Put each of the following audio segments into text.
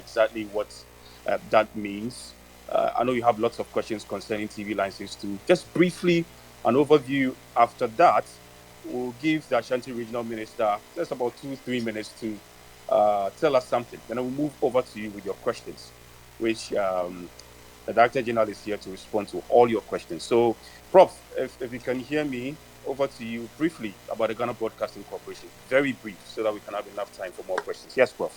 exactly what that means. I know you have lots of questions concerning TV license too. Just briefly, an overview. After that, we'll give the Ashanti Regional Minister just about 2-3 minutes to tell us something. Then we'll move over to you with your questions, which the Director General is here to respond to all your questions. So, Prof, if you can hear me, over to you briefly about the Ghana Broadcasting Corporation. Very brief, so that we can have enough time for more questions. Yes, Prof.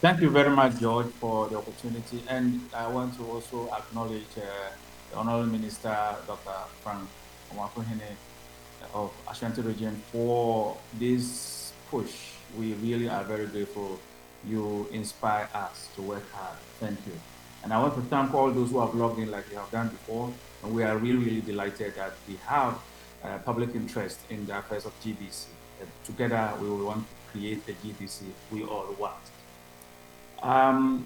Thank you very much, George, for the opportunity. And I want to also acknowledge the Honorable Minister, Dr. Frank Omakuhene of Ashanti Region for this push. We really are very grateful. You inspire us to work hard. Thank you. And I want to thank all those who have logged in like you have done before. And we are really, really delighted that we have public interest in the affairs of GBC. Together, we will want to create the GBC we all want. When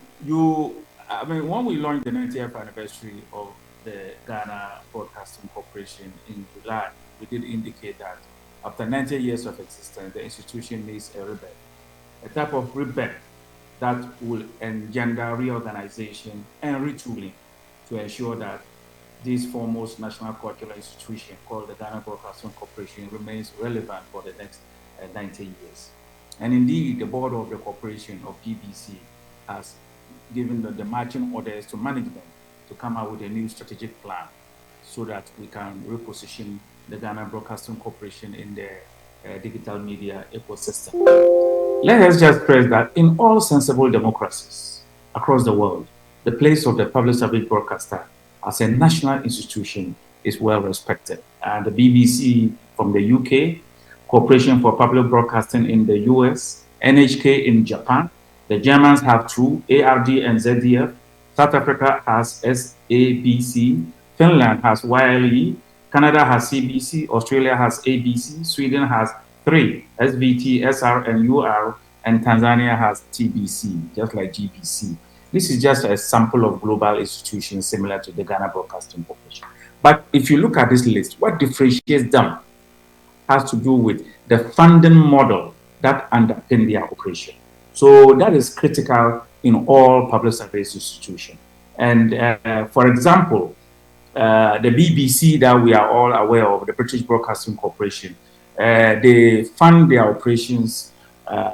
we launched the 90th anniversary of the Ghana Broadcasting Corporation in July, we did indicate that after 90 years of existence, the institution needs a rebirth, a type of rebirth that will engender reorganization and retooling to ensure that this foremost national cultural institution called the Ghana Broadcasting Corporation remains relevant for the next 90 years. And indeed, the board of the corporation of GBC has given the marching orders to management to come out with a new strategic plan so that we can reposition the Ghana Broadcasting Corporation in the digital media ecosystem. Let us just stress that in all sensible democracies across the world, the place of the public service broadcaster as a national institution is well respected. And the BBC from the UK, Corporation for Public Broadcasting in the US, NHK in Japan, the Germans have TRU, ARD and ZDF, South Africa has SABC, Finland has YLE, Canada has CBC, Australia has ABC, Sweden has 3, SVT, SR and UR, and Tanzania has TBC, just like GBC. This is just a sample of global institutions similar to the Ghana Broadcasting Corporation. But if you look at this list, what differentiates them has to do with the funding model that underpin their operation. So that is critical in all public service institutions. And for example, the BBC that we are all aware of, the British Broadcasting Corporation, they fund their operations,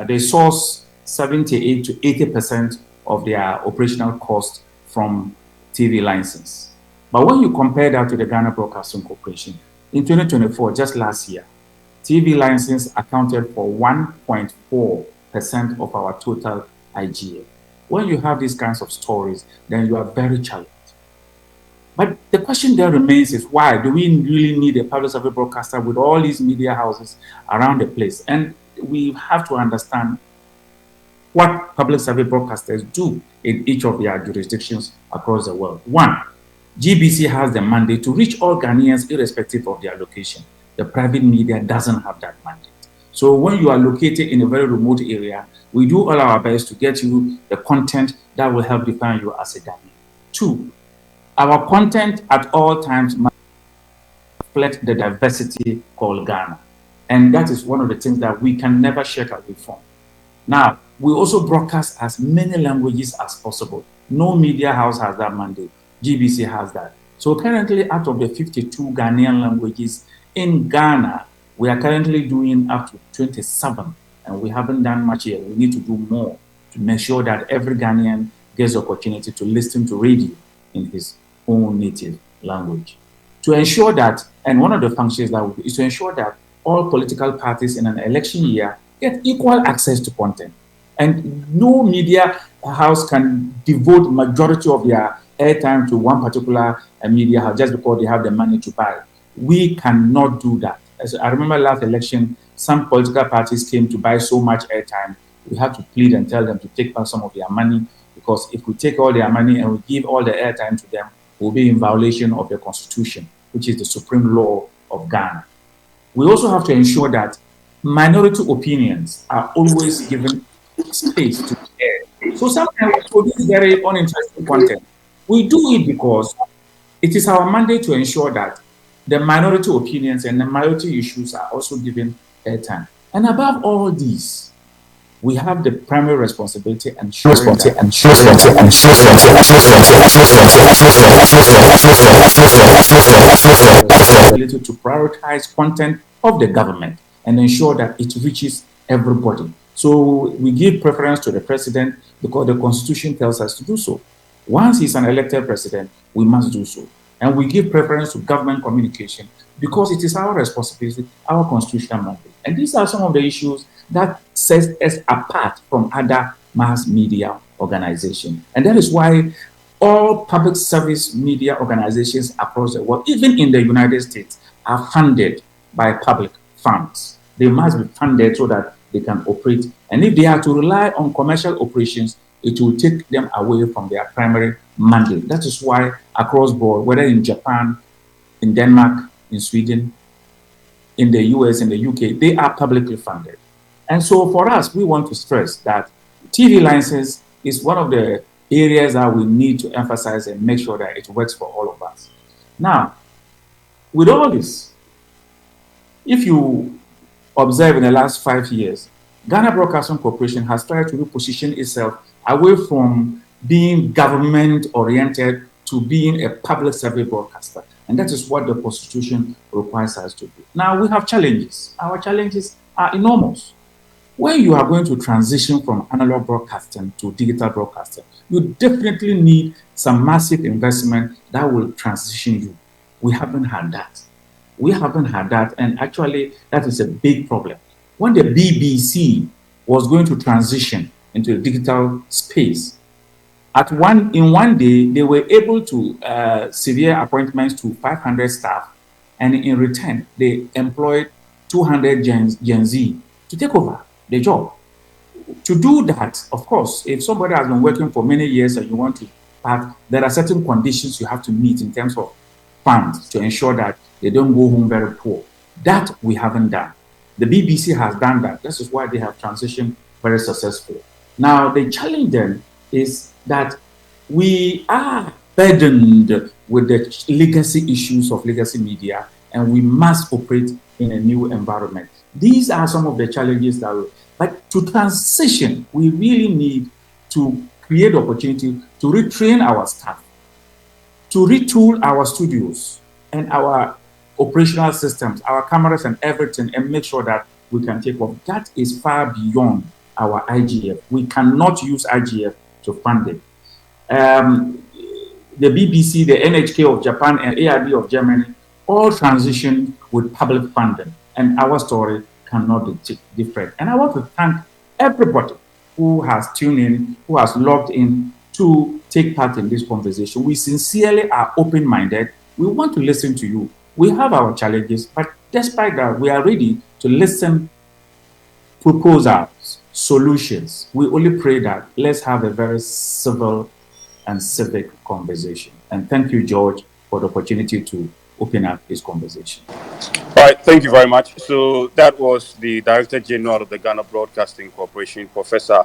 they source 78 to 80% of their operational cost from TV license. But when you compare that to the Ghana Broadcasting Corporation, in 2024, just last year, TV license accounted for 1.4% of our total IGA. When you have these kinds of stories, then you are very challenged. But the question there remains is why do we really need a public service broadcaster with all these media houses around the place? And we have to understand what public service broadcasters do in each of their jurisdictions across the world. One, GBC has the mandate to reach all Ghanaians irrespective of their location. The private media doesn't have that mandate. So when you are located in a very remote area, we do all our best to get you the content that will help define you as a Ghanaian. Two, our content at all times must reflect the diversity called Ghana. And that is one of the things that we can never shake away from. Now, we also broadcast as many languages as possible. No media house has that mandate. GBC has that. So currently, out of the 52 Ghanaian languages in Ghana, we are currently doing up to 27, and we haven't done much yet. We need to do more to make sure that every Ghanaian gets the opportunity to listen to radio in his own native language. To ensure that, and one of the functions that is to ensure that all political parties in an election year get equal access to content. And no media house can devote majority of their airtime to one particular media house just because they have the money to buy. We cannot do that. As I remember last election, some political parties came to buy so much airtime. We have to plead and tell them to take back some of their money, because if we take all their money and we give all the airtime to them, we'll be in violation of the Constitution, which is the supreme law of Ghana. We also have to ensure that minority opinions are always given space to air. So sometimes we produce very uninteresting content. We do it because it is our mandate to ensure that the minority opinions and the minority issues are also given airtime. And above all these, We have the primary responsibility ensuring responsibility that and the ability to prioritize content of the government and ensure that it reaches everybody. So we give preference to the president because the constitution tells us to do so. Once he's an elected president, we must do so. And we give preference to government communication because it is our responsibility, our constitutional mandate. And these are some of the issues that sets us apart from other mass media organizations. And that is why all public service media organizations across the world, even in the United States, are funded by public funds. They must be funded so that they can operate. And if they are to rely on commercial operations, it will take them away from their primary mandate. That is why across board, whether in Japan, in Denmark, in Sweden, in the US, in the UK, they are publicly funded. And so for us, we want to stress that TV license is one of the areas that we need to emphasize and make sure that it works for all of us. Now, with all this, if you observe in the last 5 years, Ghana Broadcasting Corporation has tried to reposition itself away from being government oriented to being a public service broadcaster. And that is what the Constitution requires us to do. Now, we have challenges. Our challenges are enormous. When you are going to transition from analog broadcasting to digital broadcasting, you definitely need some massive investment that will transition you. We haven't had that. We haven't had that, and actually, that is a big problem. When the BBC was going to transition into the digital space, in one day they were able to severe appointments to 500 staff, and in return they employed 200 Gen Z to take over the job. To do that, of course, if somebody has been working for many years and you want to part, there are certain conditions you have to meet in terms of funds to ensure that they don't go home very poor. That we haven't done. The BBC has done that. This is why they have transitioned very successfully. Now, the challenge then is that we are burdened with the legacy issues of legacy media, and we must operate in a new environment. These are some of the challenges that but to transition, we really need to create opportunity to retrain our staff, to retool our studios and our operational systems, our cameras and everything, and make sure that we can take off. That is far beyond our IGF. We cannot use IGF to fund it. The BBC, the NHK of Japan, and ARD of Germany all transition with public funding, and our story cannot be different. And I want to thank everybody who has tuned in, who has logged in to take part in this conversation. We sincerely are open-minded. We want to listen to you. We have our challenges, but despite that, we are ready to listen, proposals, solutions. We only pray that let's have a very civil and civic conversation. And thank you, George, for the opportunity to open up this conversation. All right, thank you very much. So that was the Director General of the Ghana Broadcasting Corporation, Professor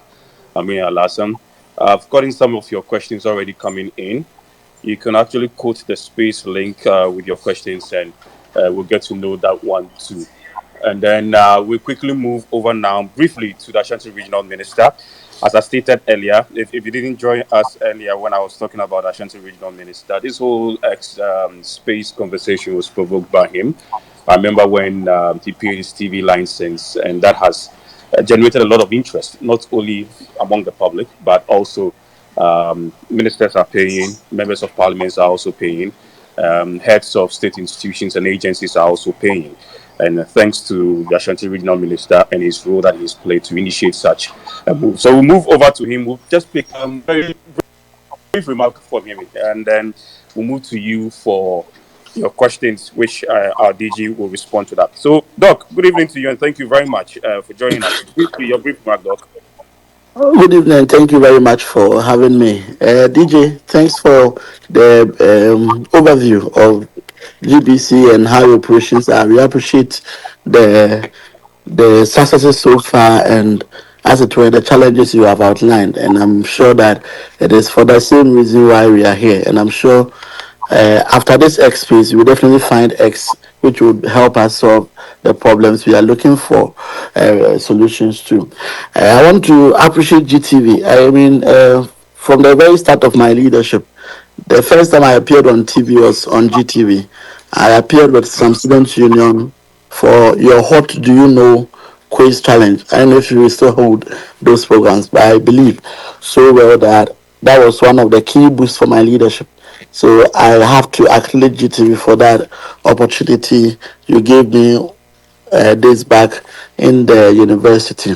Amir Alassam. I've gotten some of your questions already coming in. You can actually quote the space link with your questions, and we'll get to know that one too. And then we'll quickly move over now briefly to the Ashanti Regional Minister. As I stated earlier, if you didn't join us earlier when I was talking about Ashanti Regional Minister, this whole space conversation was provoked by him. I remember when he paid his TV license, and that has generated a lot of interest, not only among the public, but also ministers are paying, members of parliament are also paying, heads of state institutions and agencies are also paying. And thanks to the Ashanti Regional Minister and his role that he's played to initiate such a move. So we'll move over to him. We'll just pick a very brief remark from him, and then we'll move to you for your questions, which our DG will respond to that. So, Doc, good evening to you, and thank you very much for joining us. Briefly, your brief remark, Doc. Good evening. Thank you very much for having me. DJ, thanks for the overview of GBC and how your operations are. We appreciate the successes so far and, as it were, the challenges you have outlined. And I'm sure that it is for the same reason why we are here. And I'm sure After this X phase, we definitely find X, which would help us solve the problems we are looking for solutions to. I want to appreciate GTV. I mean, from the very start of my leadership, the first time I appeared on TV was on GTV. I appeared with some students' union for your What Do You Know quiz challenge. I don't know if you will still hold those programs, but I believe so well that that was one of the key boosts for my leadership. So I have to acknowledge GTV for that opportunity you gave me days back in the university.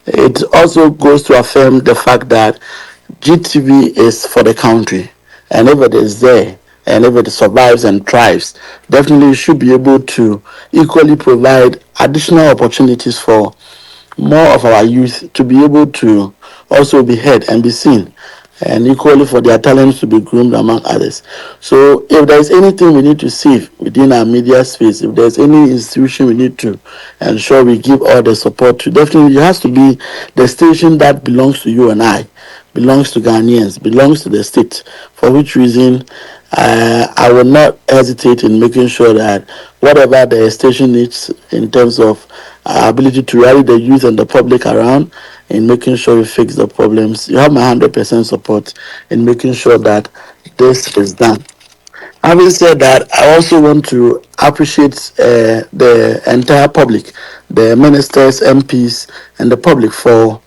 It also goes to affirm the fact that GTV is for the country, and if it is there, and if it survives and thrives, definitely you should be able to equally provide additional opportunities for more of our youth to be able to also be heard and be seen, and equally for their talents to be groomed among others. So if there's anything we need to save within our media space, if there's any institution we need to ensure we give all the support to, definitely it has to be the station that belongs to you and I, belongs to Ghanaians, belongs to the state, for which reason I will not hesitate in making sure that whatever the station needs in terms of our ability to rally the youth and the public around in making sure we fix the problems, you have my 100% support in making sure that this is done. Having said that, I also want to appreciate the entire public, the ministers, MPs, and the public for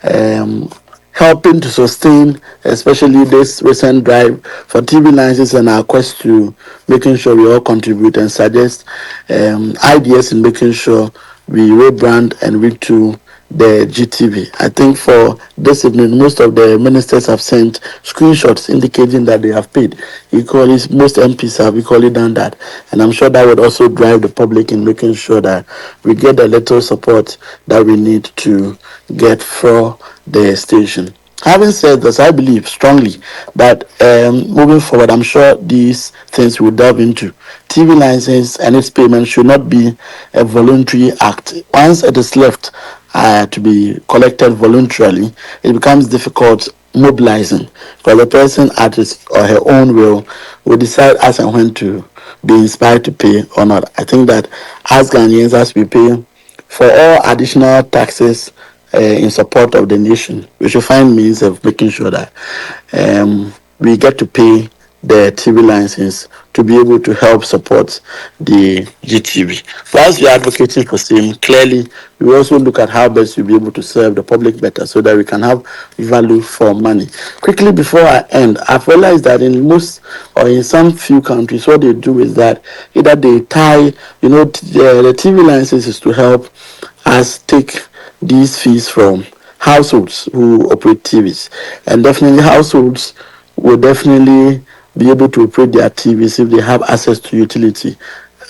um, helping to sustain, especially this recent drive for TV licenses and our quest to making sure we all contribute and suggest ideas in making sure we rebrand and retool the GTV. I think for this evening, most of the ministers have sent screenshots indicating that they have paid. Equally, most MPs have equally done that. And I'm sure that would also drive the public in making sure that we get the little support that we need to get for the station. Having said this, I believe strongly that moving forward, I'm sure these things will delve into. TV license and its payment should not be a voluntary act. Once it is left to be collected voluntarily, it becomes difficult mobilizing because the person at his or her own will decide as and when to be inspired to pay or not. I think that as Ghanaians, as we pay for all additional taxes in support of the nation, we should find means of making sure that we get to pay the TV license to be able to help support the GTV. Whilst we're advocating for same, clearly we also look at how best we'll be able to serve the public better so that we can have value for money. Quickly before I end, I've realized that in most or in some few countries, what they do is that either they tie, the TV license is to help us take these fees from households who operate TVs, and definitely households will definitely be able to operate their TVs if they have access to utility,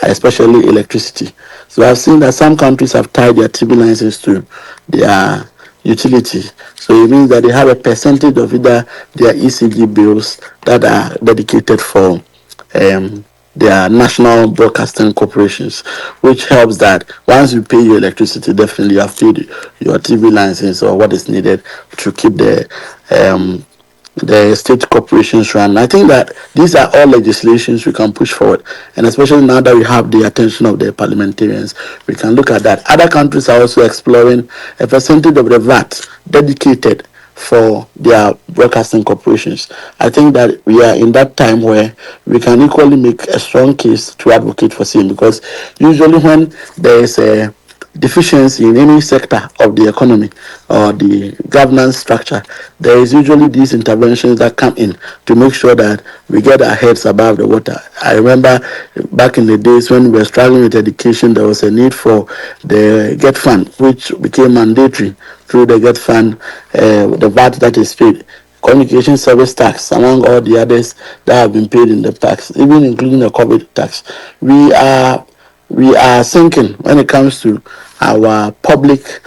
especially electricity. So I've seen that some countries have tied their TV licenses to their utility. So it means that they have a percentage of either their ECG bills that are dedicated for their national broadcasting corporations, which helps that once you pay your electricity, definitely you have paid your TV license or what is needed to keep the state corporations run. I think that these are all legislations we can push forward, and especially now that we have the attention of the parliamentarians, we can look at that. Other countries are also exploring a percentage of the VAT dedicated for their broadcasting corporations. I think that we are in that time where we can equally make a strong case to advocate for same, because usually when there is a deficiency in any sector of the economy or the governance structure, there is usually these interventions that come in to make sure that we get our heads above the water. I remember back in the days when we were struggling with education, there was a need for the Get Fund, which became mandatory through the Get Fund, the VAT that is paid, communication service tax, among all the others that have been paid in the tax, even including the COVID tax. We are sinking when it comes to our public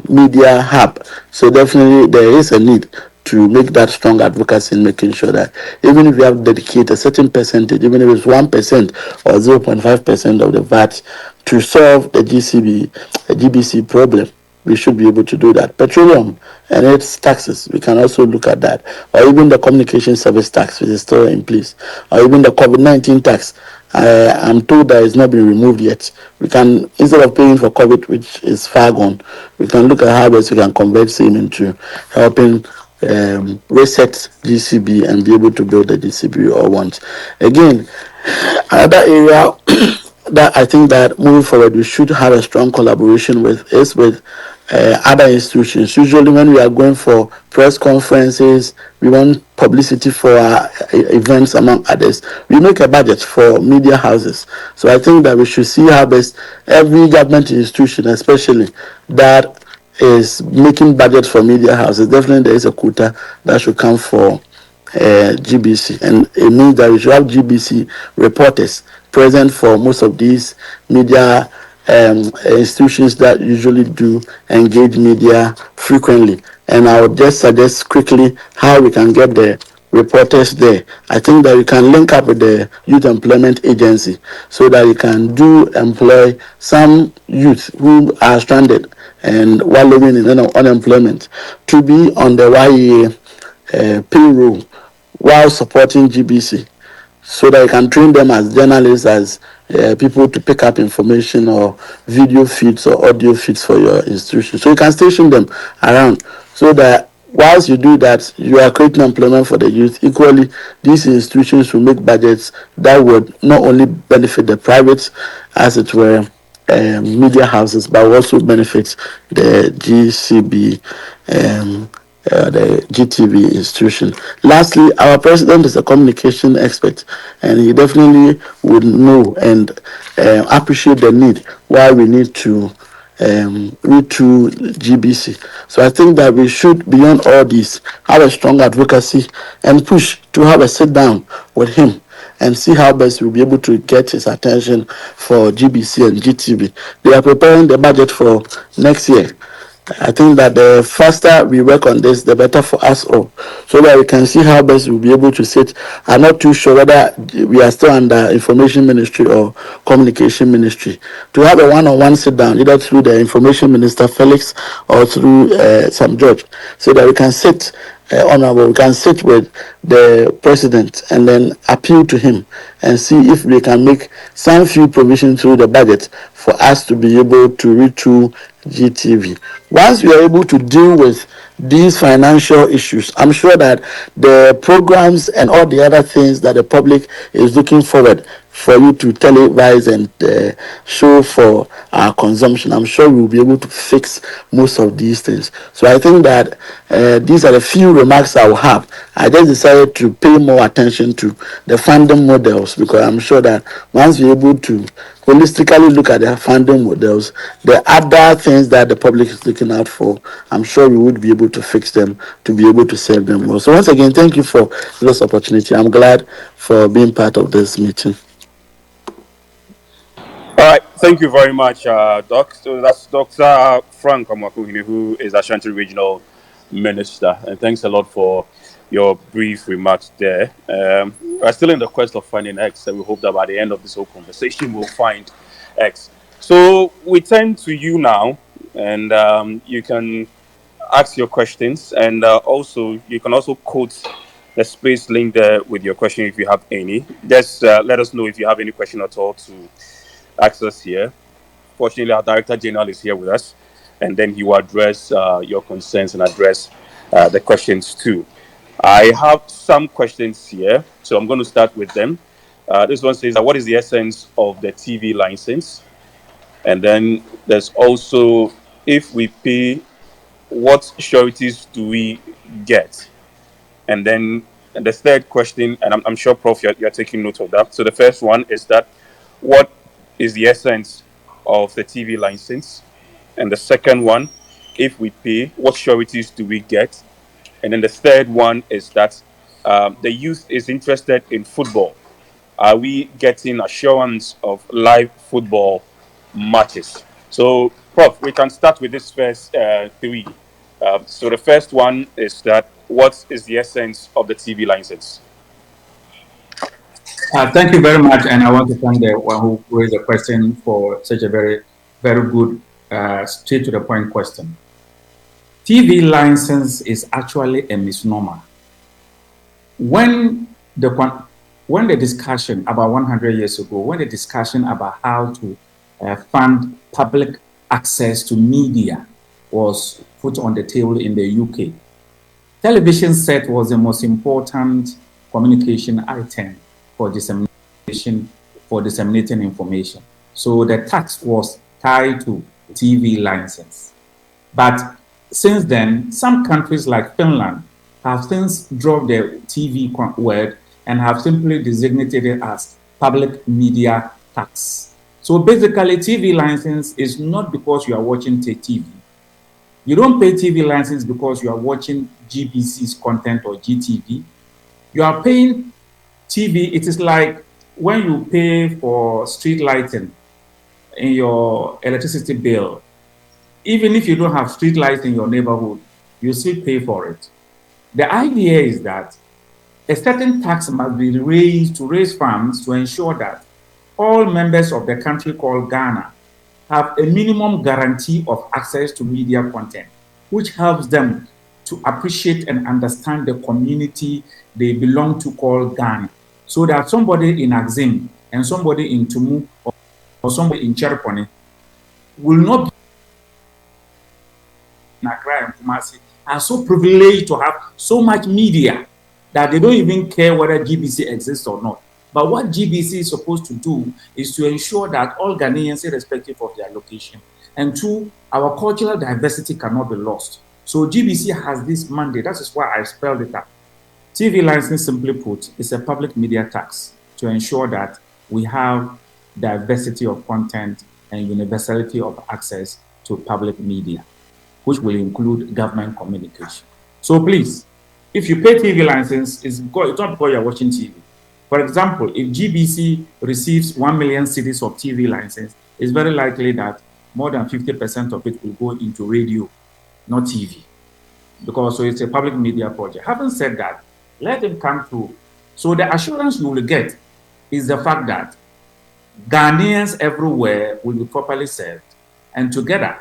media hub. So definitely there is a need to make that strong advocacy in making sure that even if you have to dedicate a certain percentage, even if it's 1% or 0.5% of the VAT to solve the GBC problem, we should be able to do that. Petroleum and its taxes, we can also look at that. Or even the communication service tax, which is still in place. Or even the COVID-19 tax. I'm told that it's not been removed yet. We can, instead of paying for COVID, which is far gone, we can look at how best we can convert same into helping reset GCB and be able to build the GCB we all want. Again, another area that I think that moving forward we should have a strong collaboration with is with other institutions. Usually, when we are going for press conferences, we want publicity for our events, among others. We make a budget for media houses. So I think that we should see how best every government institution, especially that is making budgets for media houses. Definitely, there is a quota that should come for GBC, and it means that we should have GBC reporters present for most of these media institutions that usually do engage media frequently. And I would just suggest quickly how we can get the reporters there. I think that we can link up with the Youth Employment Agency so that we can do employ some youth who are stranded and wallowing in unemployment to be on the YEA payroll while supporting GBC so that you can train them as journalists, as people to pick up information or video feeds or audio feeds for your institution. So you can station them around so that whilst you do that, you are creating employment for the youth. Equally, these institutions will make budgets that would not only benefit the private, as it were, media houses, but also benefit the GCB, the GTV institution. Lastly, our president is a communication expert, and he definitely would know and appreciate the need why we need to read through GBC. So I think that we should, beyond all this, have a strong advocacy and push to have a sit down with him and see how best we'll be able to get his attention for GBC and GTV. They are preparing the budget for next year. I think that the faster we work on this, the better for us all, so that we can see how best we'll be able to sit. I'm not too sure whether we are still under information ministry or communication ministry. To have a one-on-one sit down, either through the information minister Felix or through some judge, so that we can sit honorable, we can sit with the president and then appeal to him and see if we can make some few provisions through the budget for us to be able to read through GTV. Once we are able to deal with these financial issues, I'm sure that the programs and all the other things that the public is looking forward for you to televise and show for our consumption, I'm sure we'll be able to fix most of these things. So I think that these are the few remarks I will have. I just decided to pay more attention to the funding models because I'm sure that once we're able to holistically look at the funding models, the other things that the public is looking out for, I'm sure we would be able to fix them to be able to serve them well. So once again, thank you for this opportunity. I'm glad for being part of this meeting. All right, thank you very much, Doc. So that's Dr. Frank Amakuhini, who is Ashanti Regional Minister, and thanks a lot for your brief remarks there. We're still in the quest of finding X, and we hope that by the end of this whole conversation, we'll find X. So we turn to you now, and you can ask your questions, and also you can also quote the space link there with your question if you have any. Just let us know if you have any question at all to access here. Fortunately, our Director General is here with us, and then he will address your concerns and address the questions too. I have some questions here, so I'm going to start with them. This one says, what is the essence of the TV license? And then there's also, if we pay, what sureties do we get? And then the third question, and I'm sure, Prof, you're taking note of that. So the first one is that what is the essence of the TV license? And the second one, if we pay, what sureties do we get? And then the third one is that the youth is interested in football. Are we getting assurance of live football matches? So, Prof, we can start with this first three. So the first one is that what is the essence of the TV license? Thank you very much, and I want to thank the one who raised the question for such a very, very good, straight to the point question. TV license is actually a misnomer. When the discussion about 100 years ago, when the discussion about how to fund public access to media was put on the table in the UK, television set was the most important communication item for dissemination, for disseminating information. So the tax was tied to TV license. But since then, some countries like Finland have since dropped the TV word and have simply designated it as public media tax. So basically, TV license is not because you are watching TV. You don't pay TV license because you are watching GBC's content or GTV. You are paying TV. It is like when you pay for street lighting in your electricity bill. Even if you don't have street lights in your neighborhood, you still pay for it. The idea is that a certain tax must be raised to raise funds to ensure that all members of the country called Ghana have a minimum guarantee of access to media content, which helps them to appreciate and understand the community they belong to called Ghana. So that somebody in Axim and somebody in Tumu or somebody in Cherponi will not be in Accra and Kumasi are so privileged to have so much media that they don't even care whether GBC exists or not. But what GBC is supposed to do is to ensure that all Ghanaians, irrespective of their location, and two, our cultural diversity cannot be lost. So GBC has this mandate. That is why I spelled it out. TV license, simply put, is a public media tax to ensure that we have diversity of content and universality of access to public media, which will include government communication. So please, if you pay TV license, it's not because you're watching TV. For example, if GBC receives 1 million cities of TV license, it's very likely that more than 50% of it will go into radio, not TV, because so it's a public media project. Having said that, let them come through. So the assurance you will get is the fact that Ghanaians everywhere will be properly served, and together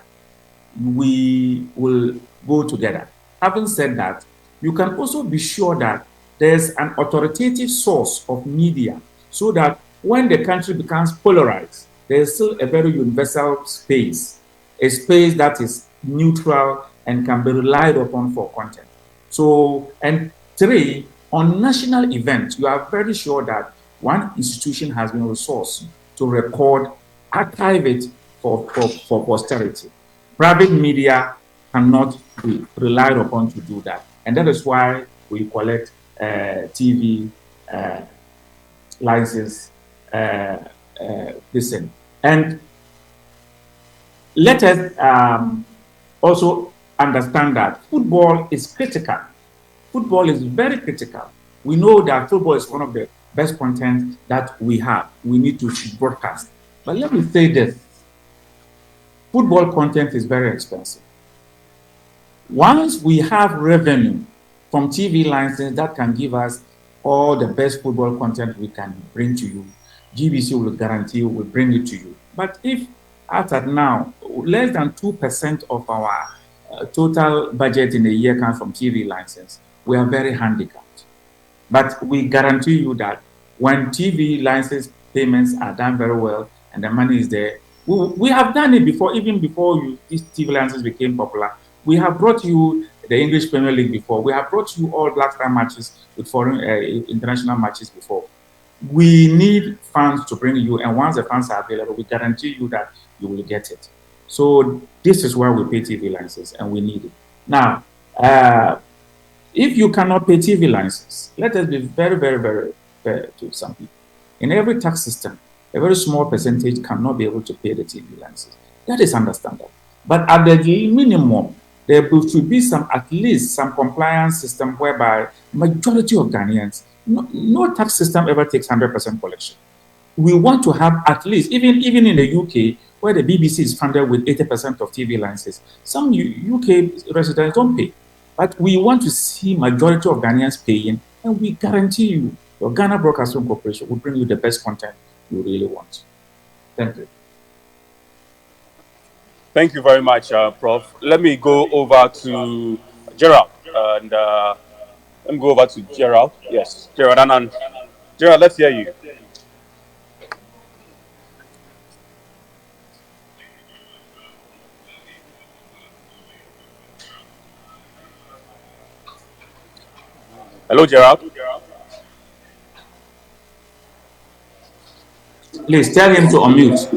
we will go together. Having said that, you can also be sure that there's an authoritative source of media so that when the country becomes polarized, there's still a very universal space, a space that is neutral and can be relied upon for content. So, and three, on national events, you are very sure that one institution has been resourced to record, archive it for posterity. Private media cannot be relied upon to do that. And that is why we collect TV license, listen. And let us also understand that football is critical. Football is very critical. We know that football is one of the best content that we have. We need to broadcast. But let me say this. Football content is very expensive. Once we have revenue from TV license that can give us all the best football content we can bring to you, GBC will guarantee will bring it to you. But if as at now, less than 2% of our total budget in a year comes from TV license, we are very handicapped. But we guarantee you that when TV license payments are done very well and the money is there, we have done it before, even before these TV licenses became popular. We have brought you the English Premier League before. We have brought you all Black Star matches with foreign international matches before. We need funds to bring you, and once the funds are available, we guarantee you that you will get it. So this is why we pay TV license, and we need it. Now, if you cannot pay TV license, let us be very, very, very fair to some people. In every tax system, a very small percentage cannot be able to pay the TV license. That is understandable. But at the minimum, there should be at least some compliance system whereby majority of Ghanaians, no tax system ever takes 100% collection. We want to have at least, even in the UK, where the BBC is funded with 80% of TV licenses, some UK residents don't pay. But we want to see majority of Ghanaians paying, and we guarantee you, your Ghana Broadcasting Corporation will bring you the best content you really want. Thank you. Thank you very much, Prof. Let me go over to Gerald. And let me go over to Gerald. Yes, Gerald Anand. Gerald, let's hear you. Hello, Gerald. Please tell him to unmute.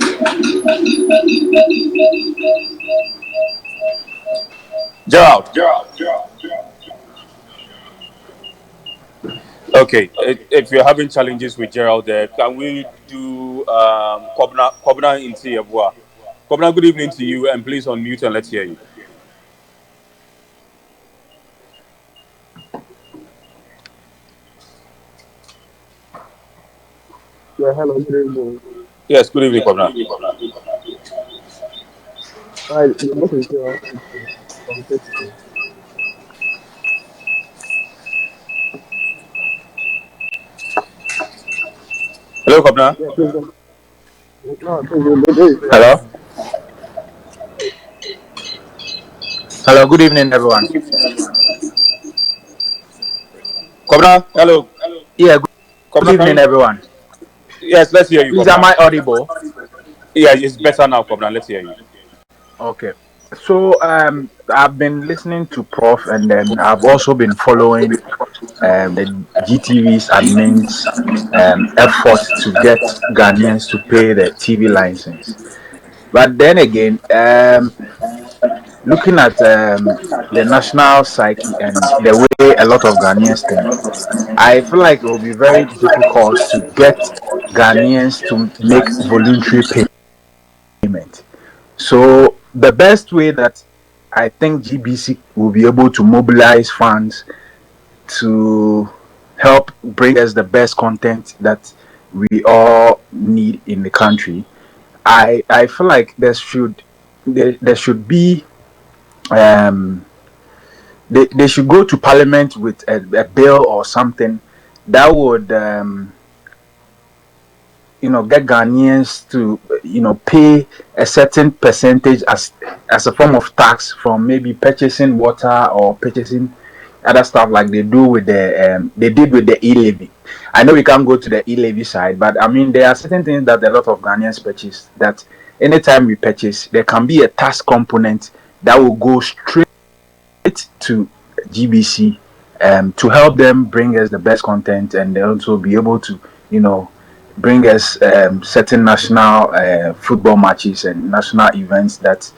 Gerald. Okay, if you're having challenges with Gerald there, can we do Kobna into Yabua? Kobna, good evening to you, and please unmute and let's hear you. Yeah, hello, good evening. Yes, good evening, Kobna. Hi, this is Joe from Texas. Hello, Kobna. Yeah, please, no, please, the day is Hello. well. Hello. Good evening, everyone. Kobna, hello. Yeah. Good Kobna, can evening, you? everyone. Yes, let's hear you, Please, am Kobna. I audible? Yeah, it's better now, Kobna. Let's hear you. Okay. So, I've been listening to Prof, and then I've also been following the GTV's admin's effort to get Ghanaians to pay the TV license. But then again, looking at the national psyche and the way a lot of Ghanaians think, I feel like it will be very difficult to get Ghanaians to make voluntary payment. So the best way that I think GBC will be able to mobilize funds to help bring us the best content that we all need in the country, I feel like there should be um they should go to parliament with a bill or something that would get Ghanaians to pay a certain percentage as a form of tax from maybe purchasing water or purchasing other stuff like they did with the e-levy. I know we can't go to the e-levy side, but I mean there are certain things that a lot of Ghanaians purchase that anytime we purchase there can be a tax component that will go straight to GBC to help them bring us the best content and also be able to, you know, bring us certain national football matches and national events that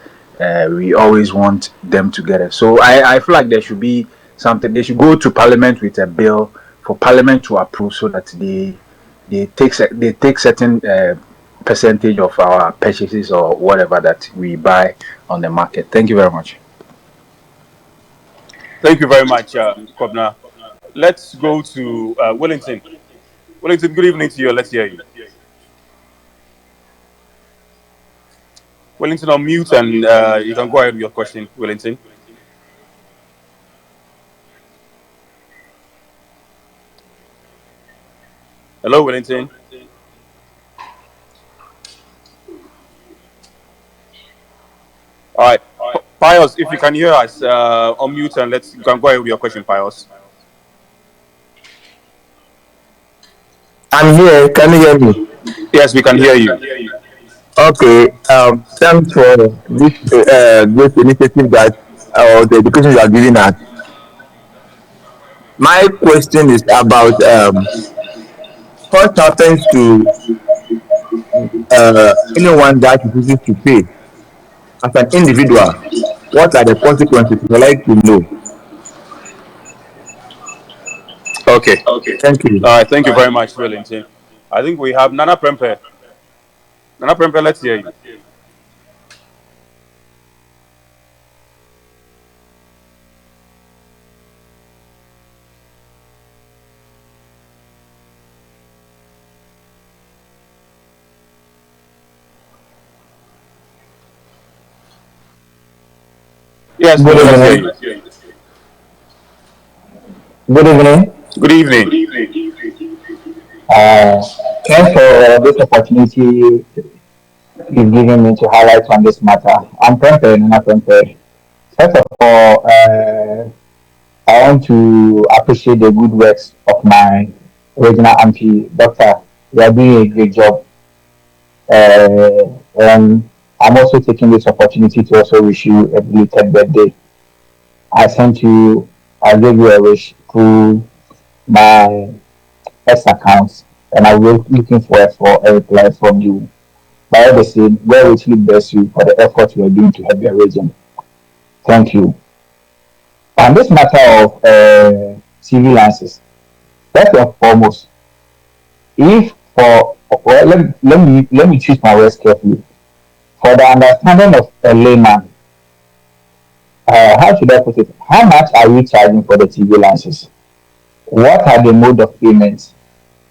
we always want them together. So I feel like there should be something. They should go to Parliament with a bill for Parliament to approve so that they take certain percentage of our purchases or whatever that we buy on the market. Thank you very much. Thank you very much, Kobna. Let's go to Wellington. Wellington, good evening to you. Let's hear you. Wellington, on mute, and you can go ahead with your question, Wellington. Hello, Wellington. All right, Pius, if you can hear us, on mute, and you can go ahead with your question, Pius. I'm here. Can you hear me? Yes, we can hear you. Okay. Thanks for this great initiative that the education you are giving us. My question is about what happens to anyone that refuses to pay as an individual. What are the consequences? I'd like to know. Okay. Thank you. All right. Thank you very much, Wellington. I think we have Nana Prempe. Nana Prempe, let's hear you. Yes, Good no, let's hear evening. you. Good evening. Good evening. Uh, Thanks for this opportunity you've given me to highlight on this matter. I'm Prempeh, Nana Prempeh. First of all, I want to appreciate the good works of my original auntie, Doctor. You are doing a great job. And I'm also taking this opportunity to also wish you a belated birthday. I sent you, I gave you a wish through my X account, and I will looking for a reply from you. By all the same, God richly bless you for the effort you are doing to help your region. Thank you. On this matter of TV licenses, first and foremost, if for well, let me choose my words carefully. For the understanding of a layman, how should I put it? How much are you charging for the TV license? What are the mode of payments?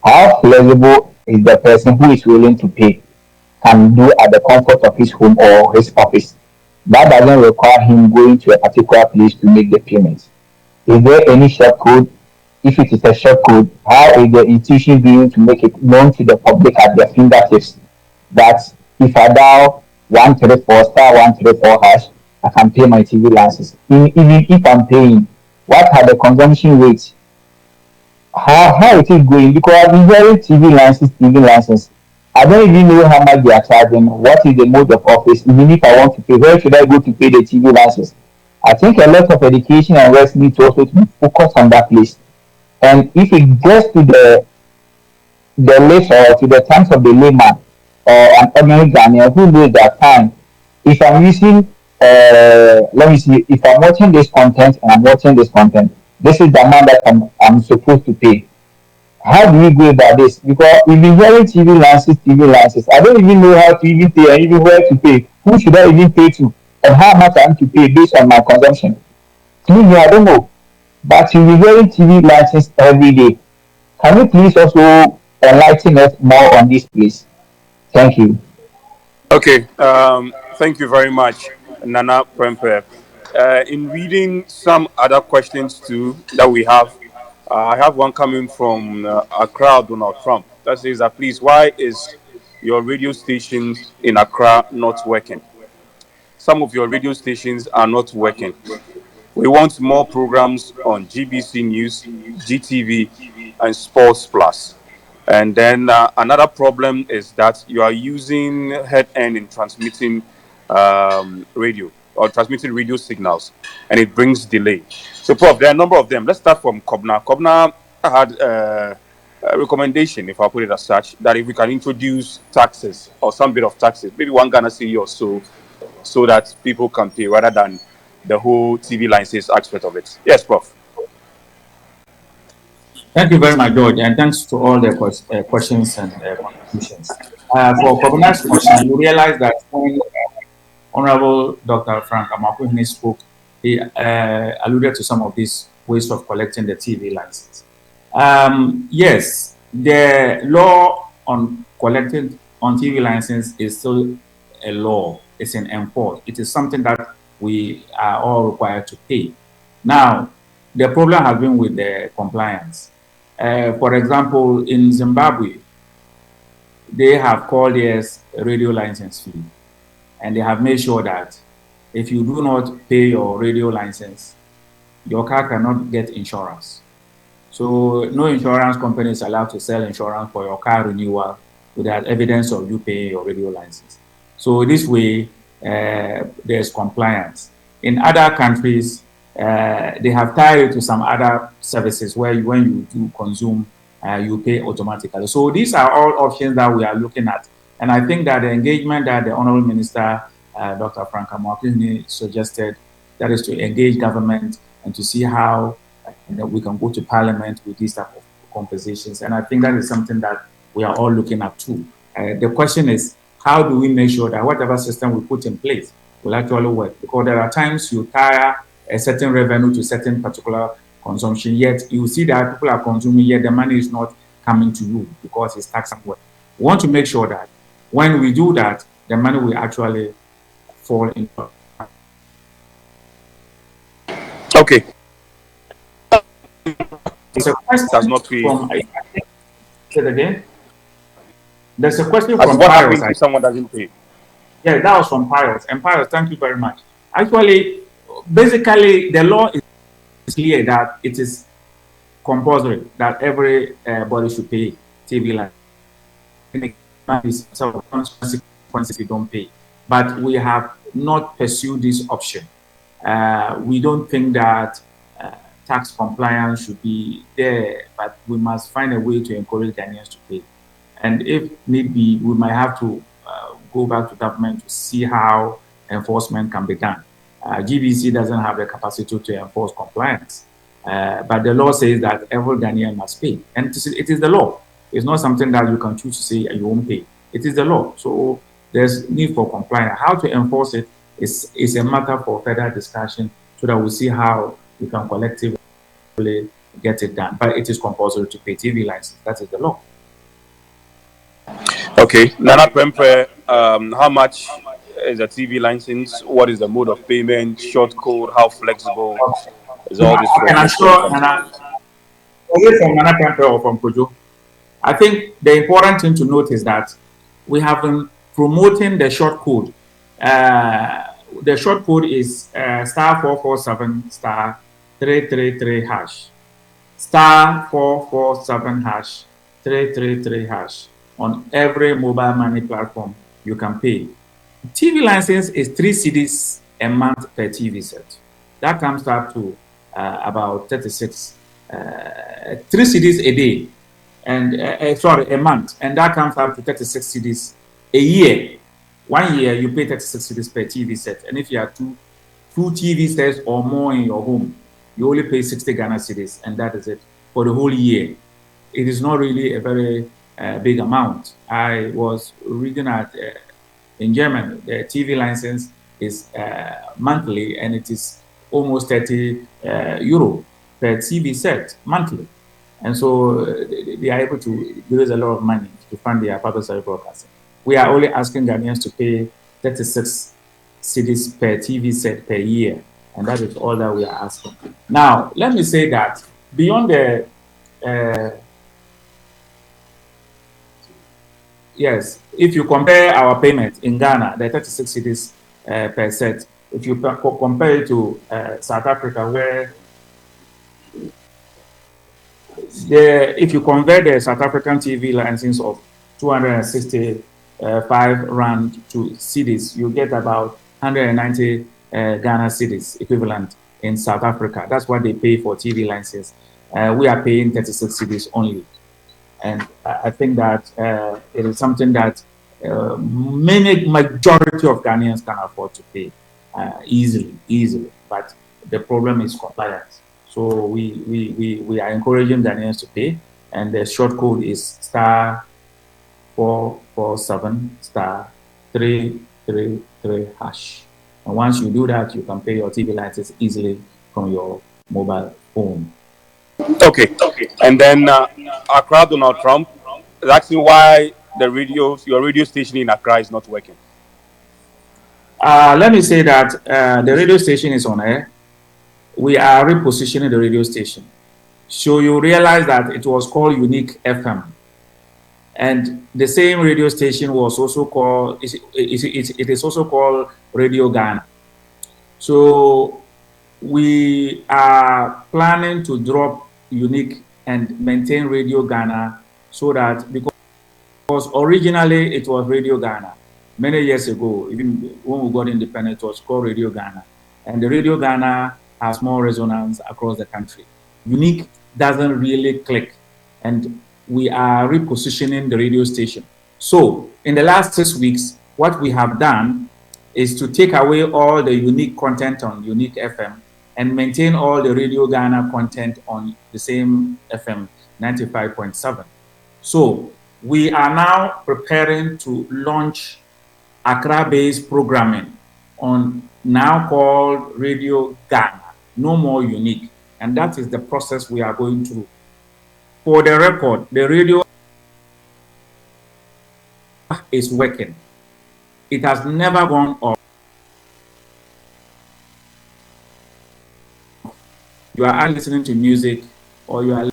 How flexible is the person who is willing to pay can do at the comfort of his home or his office? That doesn't require him going to a particular place to make the payment. Is there any short code? If it is a short code, how is the institution going to make it known to the public at their fingertips that if I dial 134 star 134 hash, I can pay my TV license? Even if I'm paying, what are the consumption rates? How it is going? Because I've been hearing TV license. I don't even know how much they are charging. What is the mode of office? Even if I want to pay, where should I go to pay the TV license? I think a lot of education and rest need to also to be focused on that place. And if it gets to the list or to the terms of the layman or an ordinary Ghanaian who knows that time, if I'm using let me see, if I'm watching this content and I'm watching this content, this is the amount that I'm supposed to pay. How do we go about this? Because we've been hearing TV licenses. I don't even know how to even pay and even where to pay. Who should I even pay to? And how much I am to pay based on my consumption? Me, I don't know. But you'll be hearing TV license every day. Can you please also enlighten us more on this, please? Thank you. Okay, thank you very much, Nana Prempe. In reading some other questions too that we have, I have one coming from Accra, Donald Trump, that says that please, why is your radio station in Accra not working? Some of your radio stations are not working. We want more programs on GBC News, GTV, and Sports Plus. And then another problem is that you are using head end in transmitting radio or transmitting radio signals, and it brings delay. So, Prof, there are a number of them. Let's start from Kobna. Kobna had a recommendation, if I put it as such, that if we can introduce taxes or some bit of taxes, maybe one Ghana city or so, so that people can pay rather than the whole TV license aspect of it. Yes, Prof. Thank you very much, George, and thanks to all the questions and contributions. For Kobuna's question, you realize that when Honorable Dr. Frank Amakwihini spoke, he alluded to some of these ways of collecting the TV license. Yes, the law on collecting on TV license is still a law. It's in enforce. It is something that we are all required to pay. Now, the problem has been with the compliance. For example, in Zimbabwe, they have called this a radio license fee, and they have made sure that if you do not pay your radio license, your car cannot get insurance. So no insurance company is allowed to sell insurance for your car renewal without evidence of you paying your radio license. So this way, there's compliance. In other countries, they have tied it to some other services where when you do consume, you pay automatically. So these are all options that we are looking at. And I think that the engagement that the Honorable Minister, Dr. Frank Amakwihini, suggested, that is to engage government and to see how we can go to Parliament with these type of conversations. And I think that is something that we are all looking at too. The question is, how do we make sure that whatever system we put in place will actually work? Because there are times you tie a certain revenue to certain particular consumption, yet you see that people are consuming, yet the money is not coming to you because it's taxed somewhere. We want to make sure that when we do that, the money will actually fall into. Okay. There's a question Does not pay. from, say it again. There's a question As from what Pius. happens if someone doesn't pay? Yeah, that was from Pius. And Pius, thank you very much. Actually, basically, the law is clear that it is compulsory that every body should pay TV license. Some consequences if you don't pay. But we have not pursued this option. We don't think that uh, tax compliance should be there, but we must find a way to encourage Ghanaians to pay. And if need be, we might have to go back to government to see how enforcement can be done. GBC doesn't have the capacity to enforce compliance, but the law says that every Ghanaian must pay, and it is the law. It's not something that you can choose to say you won't pay. It is the law. So there's need for compliance. How to enforce it is a matter for further discussion, so that we see how we can collectively get it done. But it is compulsory to pay TV license. That is the law. Okay, Nana Prempeh, how much is a TV license? What is the mode of payment? Short code? How flexible is all this I can regulations when it assure comes to Nana, it? was it from Nana Pempe or from Kojo? I think the important thing to note is that we have been promoting the short code. The short code is star 447 star 333 hash. Star 447 hash 333 hash. On every mobile money platform, you can pay. TV license is 3 cedis a month per TV set. That comes up to about 36, 3 cedis a day, and sorry, a month, and that comes up to 36 cedis a year. 1 year, you pay 36 cedis per TV set, and if you have two TV sets or more in your home, you only pay 60 Ghana cedis, and that is it for the whole year. It is not really a very big amount. I was reading at in Germany, the TV license is monthly, and it is almost 30 euro per TV set monthly. And so they are able to raise a lot of money to fund their public service broadcasting. We are only asking Ghanaians to pay 36 cities per TV set per year, and that is all that we are asking. Now, let me say that beyond the uh, yes, if you compare our payment in Ghana, the 36 cities per set, if you compare it to South Africa, where if you convert the South African TV license of 265 rand to cities, you get about 190 Ghana cities equivalent in South Africa. That's what they pay for TV license. We are paying 36 cities only. And I think that it is something that majority of Ghanaians can afford to pay easily. But the problem is compliance. So we are encouraging Ghanaians to pay, and the short code is star 447 star 333 hash. And once you do that, you can pay your TV license easily from your mobile phone. Okay, and then Accra Donald Trump is asking why your radio station in Accra is not working. Let me say that the radio station is on air. We are repositioning the radio station. So you realize that it was called Unique FM. And the same radio station was also called, it is also called Radio Ghana. So we are planning to drop Unique and maintain Radio Ghana, so that, because originally it was Radio Ghana. Many years ago, even when we got independent, it was called Radio Ghana. And the Radio Ghana has more resonance across the country. Unique doesn't really click. And we are repositioning the radio station. So in the last 6 weeks, what we have done is to take away all the Unique content on Unique FM and maintain all the Radio Ghana content on the same FM 95.7. So we are now preparing to launch Accra-based programming on now called Radio Ghana, no more Unique. And that is the process we are going through. For the record, the radio is working. It has never gone off. You are listening to music, or you are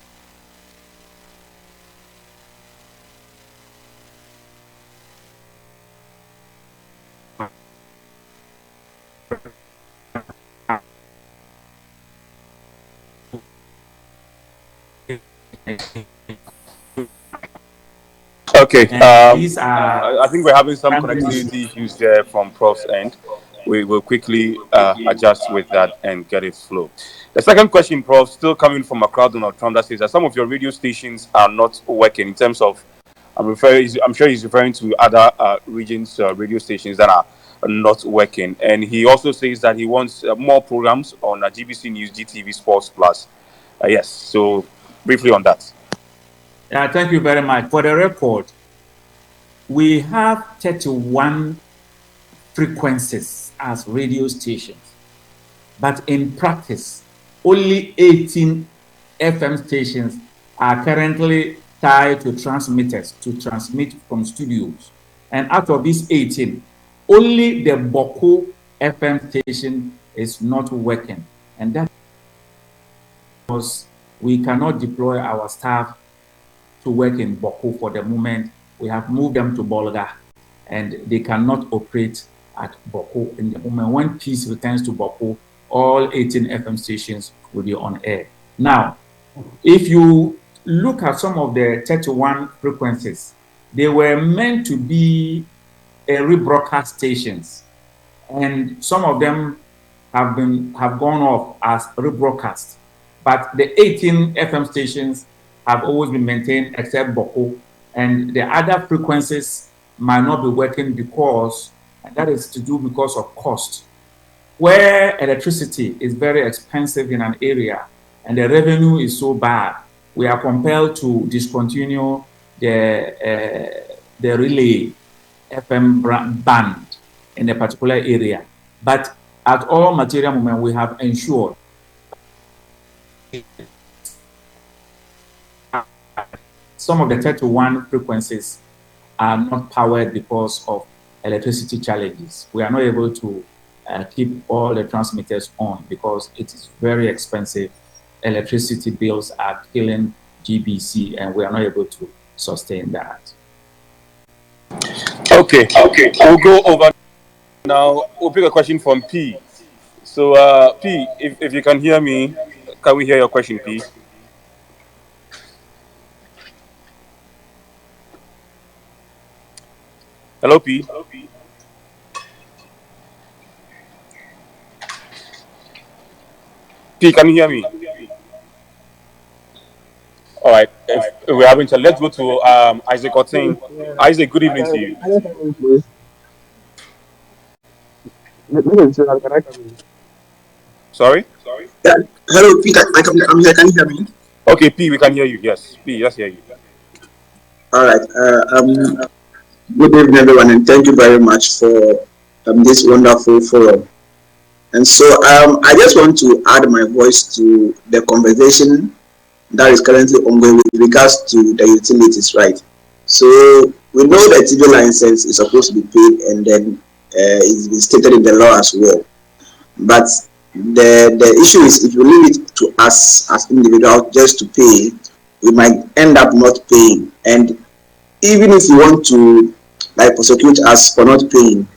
Okay. And these are I think we're having some primary issues. connectivity issues there from Prof's end. We will quickly adjust with that and get it flow. The second question, Prof, still coming from a crowd on Trump that says that some of your radio stations are not working in terms of. I'm sure he's referring to other regions radio stations that are not working, and he also says that he wants more programs on GBC News, GTV Sports Plus. Yes. So briefly on that. Thank you very much. For the record, we have 31 frequencies as radio stations, but in practice, only 18 FM stations are currently tied to transmitters to transmit from studios. And out of these 18, only the Boko FM station is not working. And that because we cannot deploy our staff to work in Boko for the moment. We have moved them to Bolga, and they cannot operate at Boko in the moment. When peace returns to Boko, all 18 FM stations will be on air. Now, if you look at some of the 31 frequencies, they were meant to be rebroadcast stations, and some of them have gone off as rebroadcast. But the 18 FM stations have always been maintained except Boko, and the other frequencies might not be working because, and that is to do because of cost. Where electricity is very expensive in an area and the revenue is so bad, we are compelled to discontinue the relay FM band in a particular area. But at all material moment, we have ensured some of the 31 frequencies are not powered because of electricity challenges. We are not able to keep all the transmitters on because it is very expensive. Electricity bills are killing GBC, and we are not able to sustain that. Okay. We'll go over now. We'll pick a question from P. So, P, if you can hear me, can we hear your question, P? Hello, P. P, can you hear me? All right. If we're having to, let's go to Isaac Otin. Yeah. Isaac, good evening to you. Can I come in, please? This is Gerald. Can I come in? Sorry? Yeah. Hello, Peter. I'm here. Can you hear me? Okay, P, we can hear you. Yes, P, let's hear you. All right. Good evening, everyone, and thank you very much for this wonderful forum. And so, I just want to add my voice to the conversation that is currently ongoing with regards to the utilities, right? So, we know that TV license is supposed to be paid, and then it's been stated in the law as well. But the issue is, if you leave it to us as individuals just to pay, we might end up not paying. And even if you want to like prosecute us for not paying,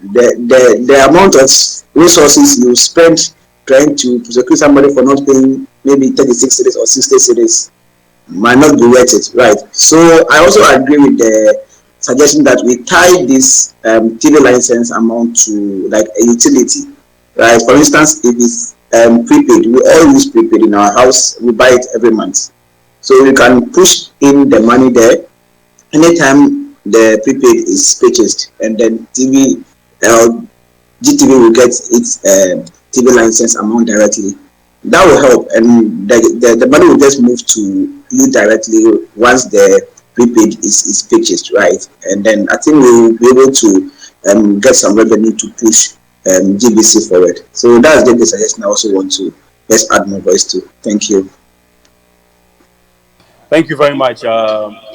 the amount of resources you spend trying to prosecute somebody for not paying maybe 36 cities or 60 cities might not be worth it, right? So I also agree with the suggestion that we tie this TV license amount to like a utility, right? For instance, if it's prepaid, we all use prepaid in our house, we buy it every month. So you can push in the money there anytime the prepaid is purchased, and then GTV will get its TV license amount directly. That will help, and the money will just move to you directly once the prepaid is purchased, right? And then I think we will be able to get some revenue to push GBC forward. So that's the suggestion I also want to just add my voice to. Thank you. Thank you very much,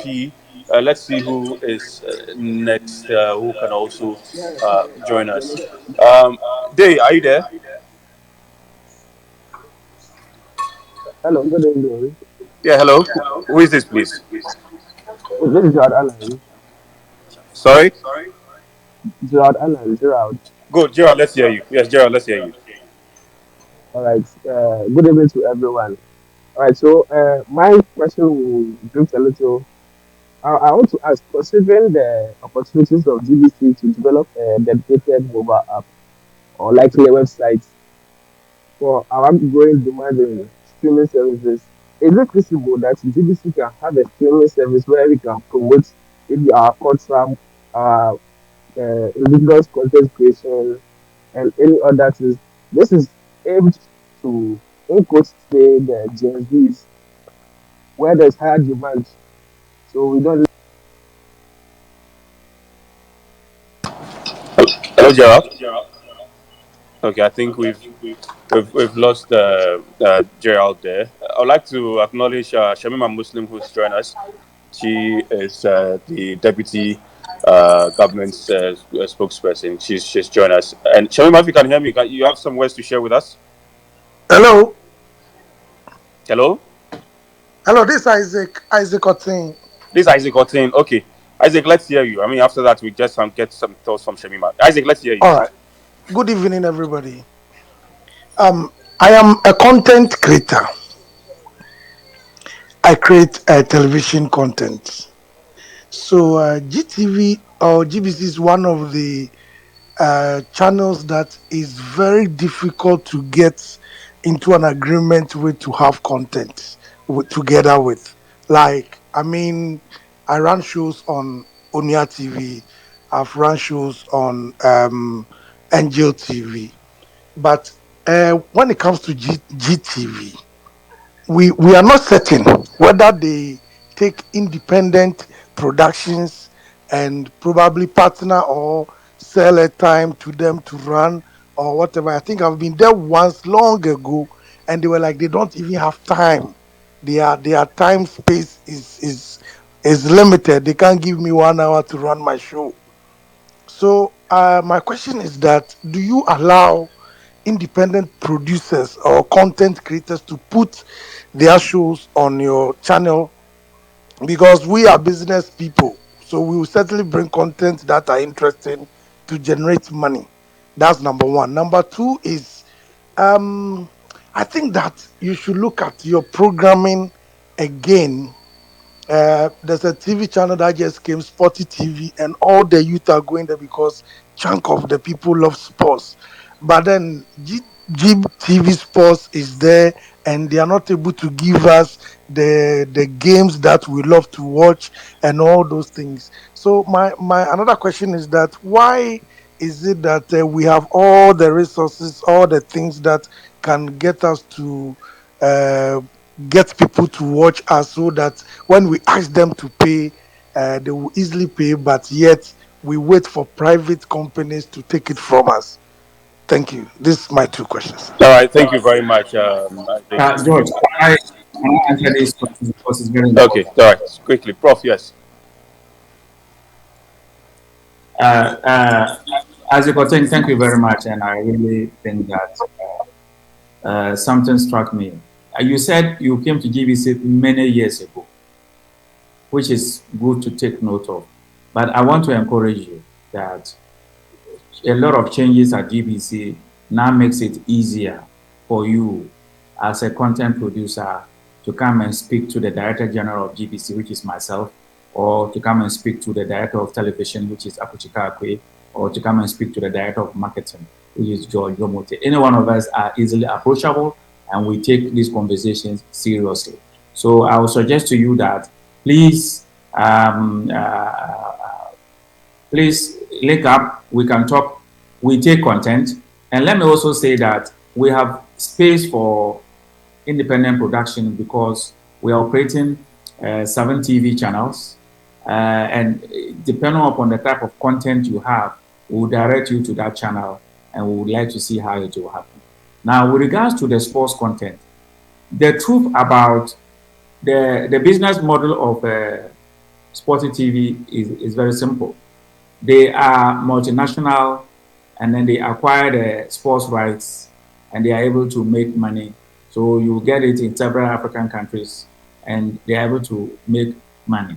P. Let's see who is next, who can also Yeah. join The us. next one. Day, are you there? Hello, good evening. Yeah, hello. Who is this, please? This is Gerald Allen. Sorry? Gerald Allen. Gerald. Good, Gerald, let's hear you. Yes, Gerald, let's hear you. All right. Good evening to everyone. All right. So my question will drift a little. I want to ask, considering the opportunities of GBC to develop a dedicated mobile app or likely a website for our growing demand in streaming services, is it feasible that GBC can have a streaming service where we can promote maybe our culture, our indigenous content creation, and any other things? This is aimed to, in quotes, say the Gen Zs, where there's higher demand. So we don't. Hello, Gerald. Okay, I think we've lost Gerald there. I'd like to acknowledge Shamima Muslim who's joined us. She is the deputy government spokesperson. She's joined us. And Shamima, if you can hear me, you have some words to share with us? Hello, Hello, hello. This is Isaac Otin. this is Isaac Otin. Okay, Isaac, let's hear you. I mean, after that, we just get some thoughts from Shamima. Isaac, let's hear you. All right. Good evening, everybody. I am a content creator. I create television content. So GTV or GBC is one of the channels that is very difficult to get into an agreement with to have content together with. Like, I mean, I run shows on Onia TV. I've run shows on Angel TV. But when it comes to GTV, we are not certain whether they take independent productions and probably partner or sell a time to them to run or whatever. I think I've been there once long ago, and they were like they don't even have time. Their time space is limited. They can't give me 1 hour to run my show. So my question is that do you allow independent producers or content creators to put their shows on your channel? Because we are business people, so we will certainly bring content that are interesting to generate money. That's number one. Number two is um I think that you should look at your programming again. There's a TV channel that just came, Sporty TV, and all the youth are going there because chunk of the people love sports. But then GTV Sports is there, and they are not able to give us the games that we love to watch and all those things. So my another question is that why is it that we have all the resources, all the things that can get us to uh, get people to watch us, so that when we ask them to pay, they will easily pay, but yet we wait for private companies to take it from us. Thank you. These are my two questions. All right, thank you very much, Isaac. George, can I answer this question because it's very Okay, important? all right, quickly, Prof. Yes. Uh, uh, as you were saying, thank you very much, and I really think that something struck me. You said you came to GBC many years ago, which is good to take note of. But I want to encourage you that a lot of changes at GBC now makes it easier for you as a content producer to come and speak to the Director General of GBC, which is myself, or to come and speak to the Director of Television, which is Apuchika Akwe, or to come and speak to the Director of Marketing, which is George Yomote. Any one of us are easily approachable, and we take these conversations seriously. So I will suggest to you that please please link up. We can talk. We take content. And let me also say that we have space for independent production because we are operating 7 TV channels. And depending upon the type of content you have, we'll direct you to that channel and we would like to see how it will happen. Now, with regards to the sports content, the truth about the business model of Sporty TV is very simple. They are multinational, and then they acquire the sports rights and they are able to make money. So you get it in several African countries and they are able to make money.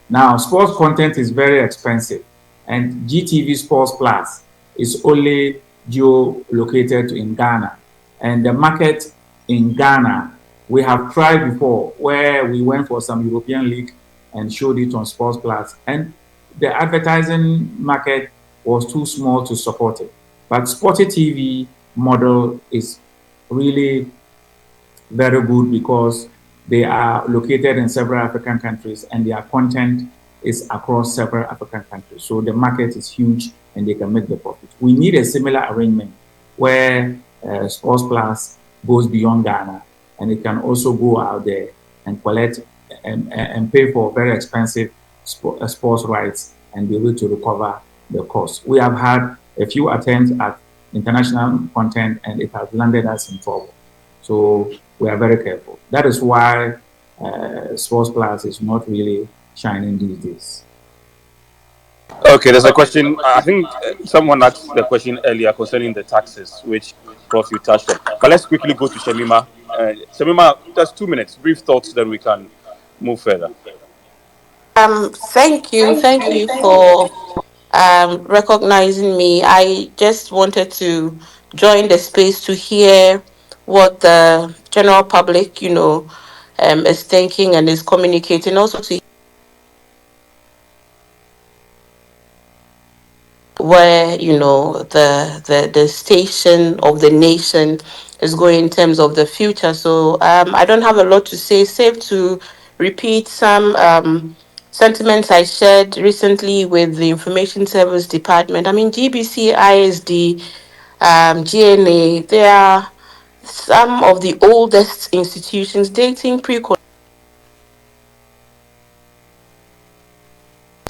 Now, sports content is very expensive, and GTV Sports Plus is only geo-located in Ghana, and the market in Ghana We have tried before where we went for some European league and showed it on Sports Plus, and the advertising market was too small to support it. But Sporty TV model is really very good because they are located in several African countries and their content is across several African countries. So the market is huge and they can make the profit. We need a similar arrangement where Sports Plus goes beyond Ghana and it can also go out there and collect and pay for very expensive sports rights and be able to recover the cost. We have had a few attempts at international content and it has landed us in trouble. So we are very careful. That is why Sports Plus is not really shining these days. Okay, there's a question. I think someone asked the question earlier concerning the taxes, which Prof you touched on. But let's quickly go to Shemima. Shemima, just 2 minutes, brief thoughts, then we can move further. Thank you for recognizing me. I just wanted to join the space to hear what the general public, is thinking and is communicating. Also to where the station of the nation is going in terms of the future. So I don't have a lot to say, save to repeat some sentiments I shared recently with the Information Service Department. I mean, GBC, ISD, GNA, they are some of the oldest institutions dating pre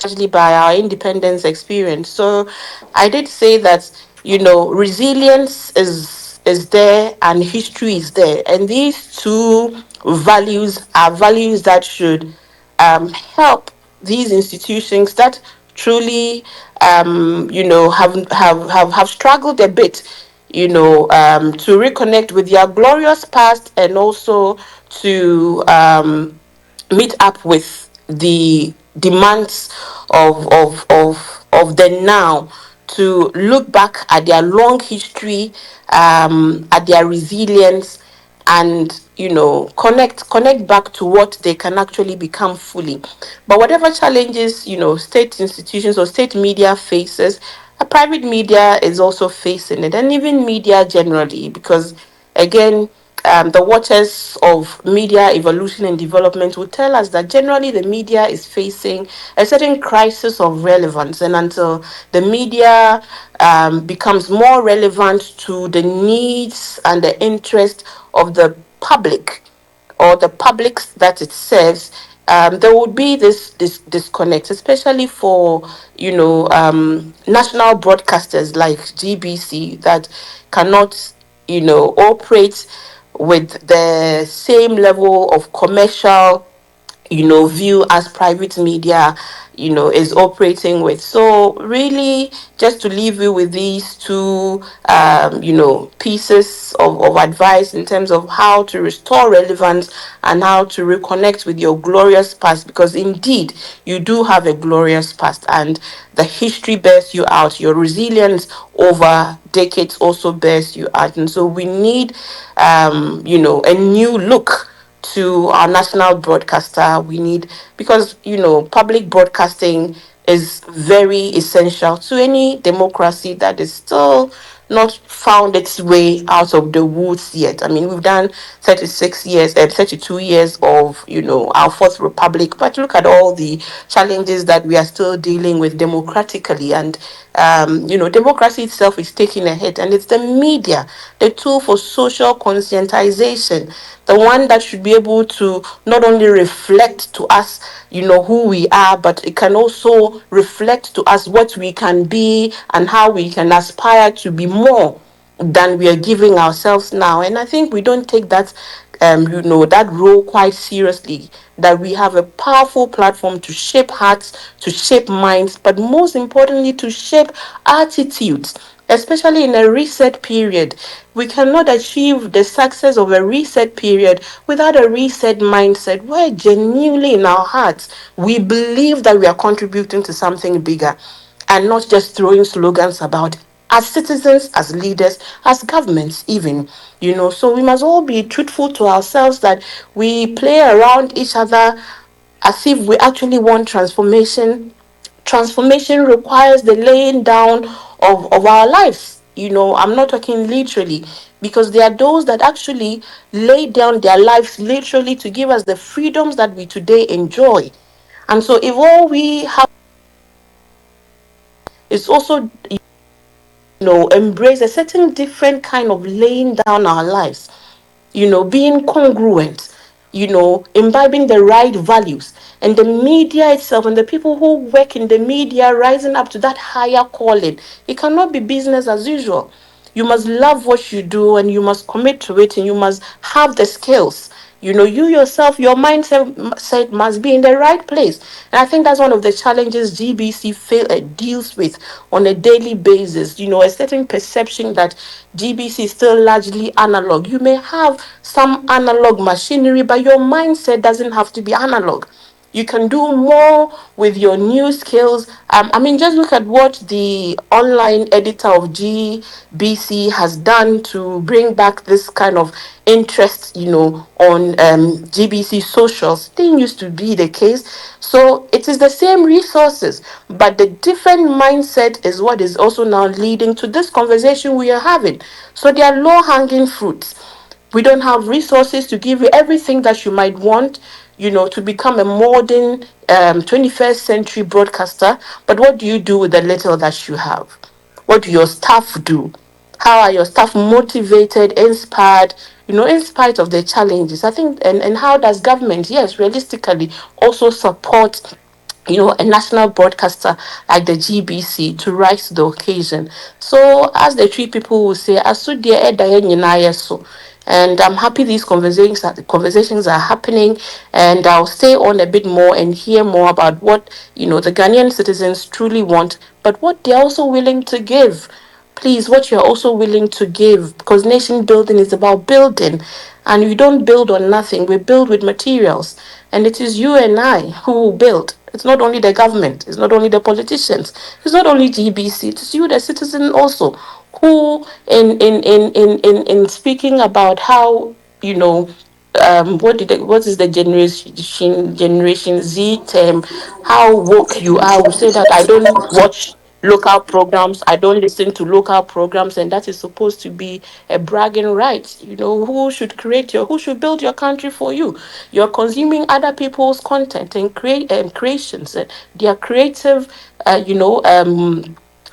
largely by our independence experience. So I did say that, resilience is there and history is there. And these two values are values that should help these institutions that truly have struggled a bit, to reconnect with their glorious past and also to meet up with the demands of the now, to look back at their long history, at their resilience, and connect back to what they can actually become fully. But whatever challenges state institutions or state media faces, a private media is also facing it, and even media generally, because again, the watchers of media evolution and development will tell us that generally the media is facing a certain crisis of relevance. And until the media becomes more relevant to the needs and the interest of the public, or the publics that it serves, there would be this disconnect, especially for national broadcasters like GBC that cannot operate with the same level of commercial view as private media is operating with. So really, just to leave you with these two pieces of advice in terms of how to restore relevance and how to reconnect with your glorious past, because indeed you do have a glorious past and the history bears you out. Your resilience over decades also bears you out. And so we need a new look to our national broadcaster. We need, because public broadcasting is very essential to any democracy that is still not found its way out of the woods yet. I mean, we've done 36 years and 32 years of our fourth republic, but look at all the challenges that we are still dealing with democratically. And democracy itself is taking a hit, and it's the media, the tool for social conscientization, the one that should be able to not only reflect to us who we are, but it can also reflect to us what we can be and how we can aspire to be more than we are giving ourselves now. And I think we don't take that that role quite seriously, that we have a powerful platform to shape hearts, to shape minds, but most importantly to shape attitudes, especially in a reset period. We cannot achieve the success of a reset period without a reset mindset where genuinely in our hearts we believe that we are contributing to something bigger and not just throwing slogans about as citizens, as leaders, as governments, even, So we must all be truthful to ourselves that we play around each other as if we actually want transformation. Transformation requires the laying down of our lives. I'm not talking literally, because there are those that actually lay down their lives literally to give us the freedoms that we today enjoy. And so, if all we have is also, embrace a certain different kind of laying down our lives, being congruent, imbibing the right values, and the media itself and the people who work in the media rising up to that higher calling. It cannot be business as usual. You must love what you do and you must commit to it and you must have the skills. You yourself, your mindset must be in the right place. And I think that's one of the challenges GBC deals with on a daily basis. A certain perception that GBC is still largely analog. You may have some analog machinery, but your mindset doesn't have to be analog. You can do more with your new skills. Just look at what the online editor of GBC has done to bring back this kind of interest, on GBC socials. Didn't used to be the case. So it is the same resources, but the different mindset is what is also now leading to this conversation we are having. So there are low hanging fruits. We don't have resources to give you everything that you might want, to become a modern 21st century broadcaster. But what do you do with the little that you have? What do your staff do? How are your staff motivated, inspired, in spite of the challenges? I think, and how does government, yes, realistically, also support a national broadcaster like the GBC to rise to the occasion. So, as the three people will say, "Aso deɛ ɛda yɛn nyinaa yɛ so." And I'm happy these conversations are happening, and I'll stay on a bit more and hear more about what the Ghanaian citizens truly want, but what they're also willing to give. Please, what you're also willing to give, because nation building is about building, and we don't build on nothing. We build with materials, and it is you and I who will build. It's not only the government, it's not only the politicians, it's not only GBC, it's you, the citizen, also, who in speaking about how, what is the generation Z term, how woke you are. We say that I don't watch local programs, I don't listen to local programs, and that is supposed to be a bragging right. Who should build your country for you? You're consuming other people's content and creations and their creative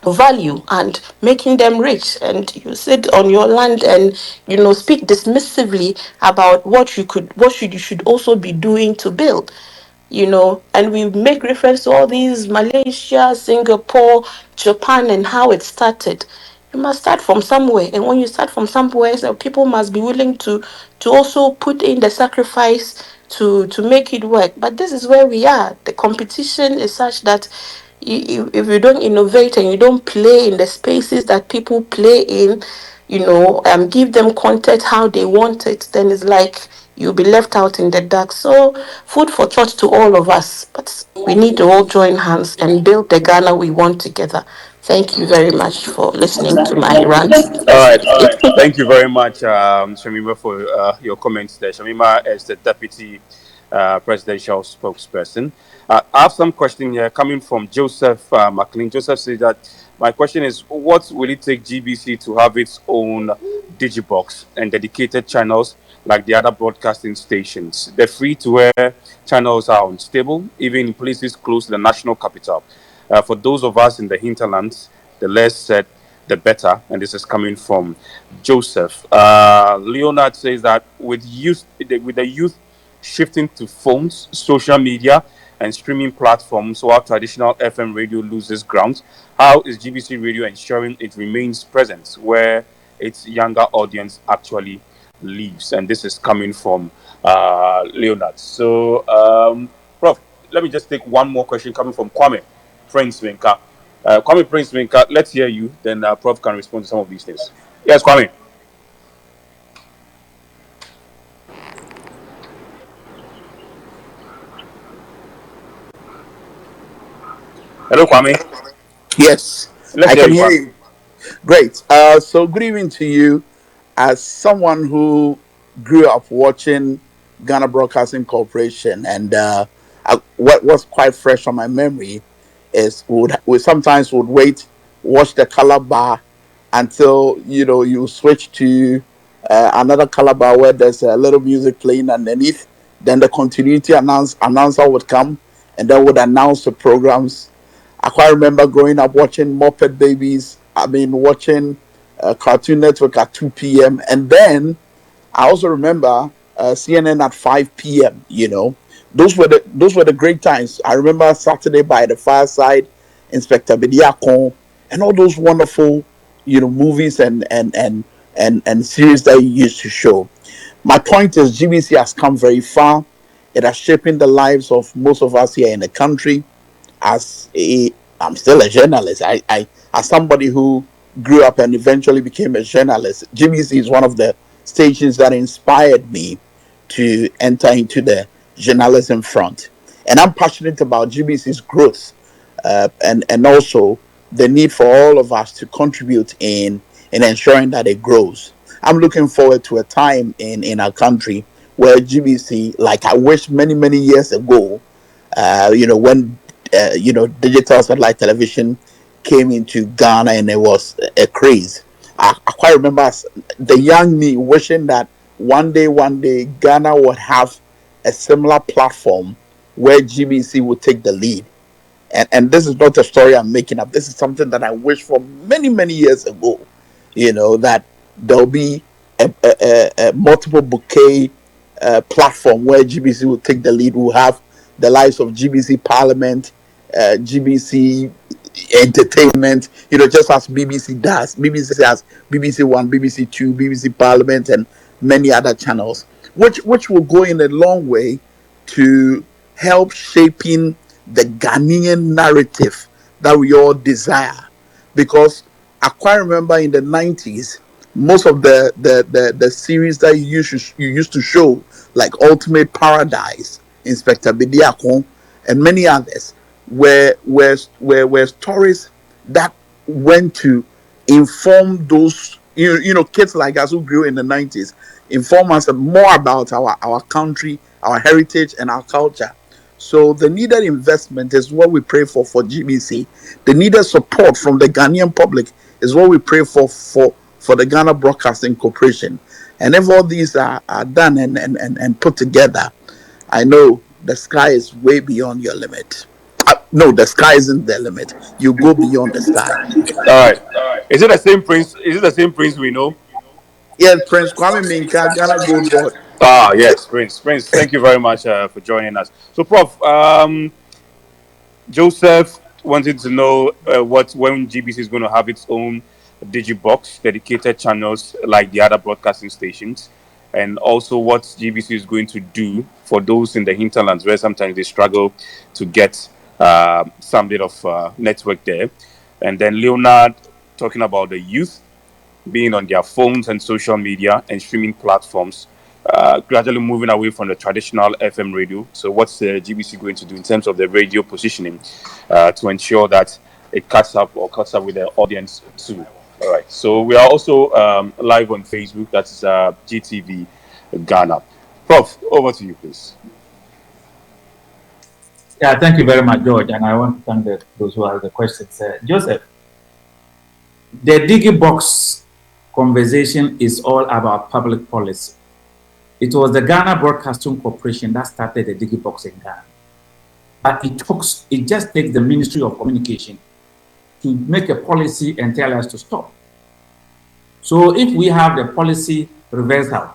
value and making them rich, and you sit on your land and speak dismissively about what you should also be doing to build. And we make reference to all these Malaysia, Singapore, Japan, and how it started. You must start from somewhere, and when you start from somewhere, so people must be willing to also put in the sacrifice to make it work. But this is where we are. The competition is such that if you don't innovate and you don't play in the spaces that people play in, give them content how they want it, then it's like you'll be left out in the dark. So, food for thought to all of us. But we need to all join hands and build the Ghana we want together. Thank you very much for listening to my rant. All right. Thank you very much, Shamima, for your comments there. Shamima is the deputy presidential spokesperson. I have some question here coming from Joseph McLean. Joseph says that my question is, what will it take GBC to have its own digibox and dedicated channels like the other broadcasting stations? The free-to-air channels are unstable, even in places close to the national capital. For those of us in the hinterlands, the less said, the better. And this is coming from Joseph. Leonard says that with the youth shifting to phones, social media, and streaming platforms, while traditional FM radio loses ground, how is GBC Radio ensuring it remains present where its younger audience actually lives? And this is coming from Leonard. So, Prof, let me just take one more question coming from Kwame Prince Winka. Kwame Prince Winka, let's hear you. Then Prof can respond to some of these things. Yes, Kwame. Hello, Kwame. Yes, Let's I hear can you, hear Kwame. you. Great. So good evening to you. As someone who grew up watching Ghana Broadcasting Corporation, and what was quite fresh on my memory is we sometimes would wait, watch the color bar until you switch to another color bar where there's a little music playing underneath. Then the continuity announcer would come and then would announce the programs. I quite remember growing up watching Muppet Babies. I mean, watching Cartoon Network at 2 p.m. And then I also remember CNN at 5 p.m. Those were the great times. I remember Saturday by the Fireside, Inspector Bediakon, and all those wonderful, movies and series that you used to show. My point is, GBC has come very far. It has shaping the lives of most of us here in the country. As a I'm still a journalist. I as somebody who grew up and eventually became a journalist, GBC is one of the stations that inspired me to enter into the journalism front. And I'm passionate about GBC's growth, and also the need for all of us to contribute in ensuring that it grows. I'm looking forward to a time in our country where GBC, like I wish many years ago, when digital satellite television came into Ghana and it was a craze. I quite remember the young me wishing that one day Ghana would have a similar platform where GBC would take the lead. And this is not a story I'm making up. This is something that I wish for many years ago. That there'll be a multiple bouquet platform where GBC will take the lead. We'll have the likes of GBC Parliament, GBC Entertainment, just as BBC does. BBC has BBC One, BBC Two, BBC Parliament, and many other channels, which will go in a long way to help shaping the Ghanaian narrative that we all desire. Because I quite remember in the 90s, most of the series that you used to show, like Ultimate Paradise, Inspector Bidiakon, and many others, were stories that went to inform those kids like us who grew in the 90s, inform us more about our country, our heritage, and our culture. So the needed investment is what we pray for GBC. The needed support from the Ghanaian public is what we pray for the Ghana Broadcasting Corporation. And if all these are done and put together, I know the sky is way beyond your limit. No, the sky isn't the limit. You go beyond the sky. All right. Is it the same prince? Is it the same prince we know? Yes, Prince Kwame Minka, Ghana Gold Board. Ah, yes, Prince. Prince, thank you very much for joining us. So, Prof, Joseph wanted to know what when GBC is going to have its own digibox dedicated channels like the other broadcasting stations, and also what GBC is going to do for those in the hinterlands where sometimes they struggle to get some bit of network there. And then Leonard talking about the youth being on their phones and social media and streaming platforms, gradually moving away from the traditional FM radio. So, what's the GBC going to do in terms of the radio positioning to ensure that it cuts up with the audience too? All right. So, we are also live on Facebook. That's GTV Ghana. Prof, over to you, please. Yeah, thank you very much, George. And I want to thank those who have the questions. Joseph, the DigiBox conversation is all about public policy. It was the Ghana Broadcasting Corporation that started the DigiBox in Ghana. But it just takes the Ministry of Communication to make a policy and tell us to stop. So if we have the policy reversal,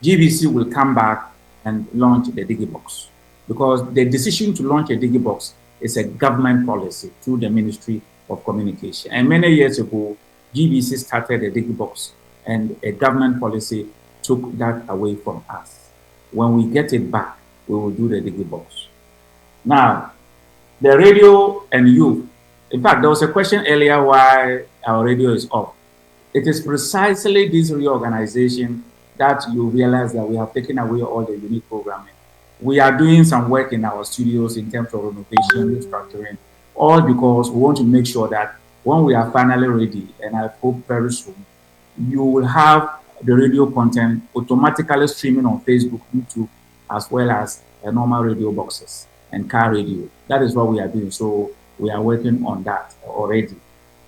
GBC will come back and launch the DigiBox, because the decision to launch a DigiBox is a government policy through the Ministry of Communication. And many years ago, GBC started a DigiBox, and a government policy took that away from us. When we get it back, we will do the DigiBox. Now, the radio and youth. In fact, there was a question earlier why our radio is off. It is precisely this reorganization that you realize that we have taken away all the unique programming. We are doing some work in our studios in terms of renovation, restructuring, all because we want to make sure that when we are finally ready, and I hope very soon, you will have the radio content automatically streaming on Facebook, YouTube, as well as normal radio boxes and car radio. That is what we are doing. So we are working on that already.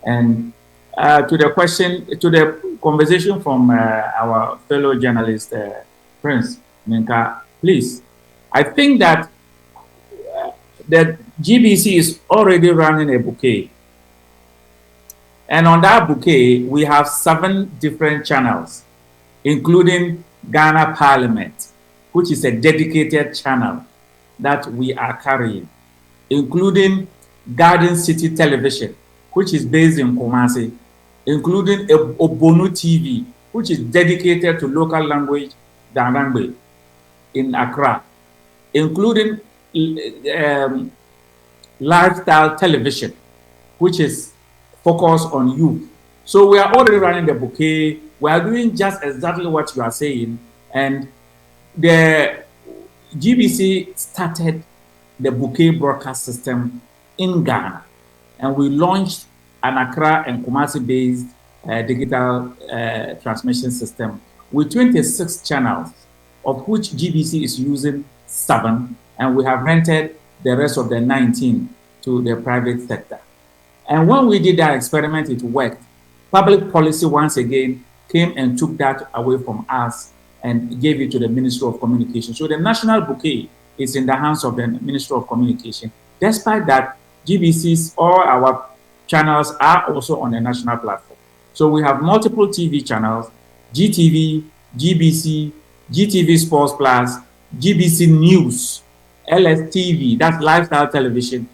And to the question, to the conversation from our fellow journalist, Prince Minka, please, I think that the GBC is already running a bouquet. And on that bouquet, we have 7 different channels, including Ghana Parliament, which is a dedicated channel that we are carrying, including Garden City Television, which is based in Kumasi, including Obonu TV, which is dedicated to local language Dangangbe in Accra, including Lifestyle Television, which is focused on youth. So we are already running the bouquet. We are doing just exactly what you are saying. And the GBC started the bouquet broadcast system in Ghana. And we launched an Accra and Kumasi-based digital transmission system with 26 channels, of which GBC is using 7, and we have rented the rest of the 19 to the private sector. And when we did that experiment, it worked. Public policy once again came and took that away from us and gave it to the Ministry of Communication. So the national bouquet is in the hands of the Ministry of Communication. Despite that, GBC's, all our channels are also on the national platform. So we have multiple TV channels: GTV, GBC, GTV Sports Plus, GBC News, LSTV, that's Lifestyle Television,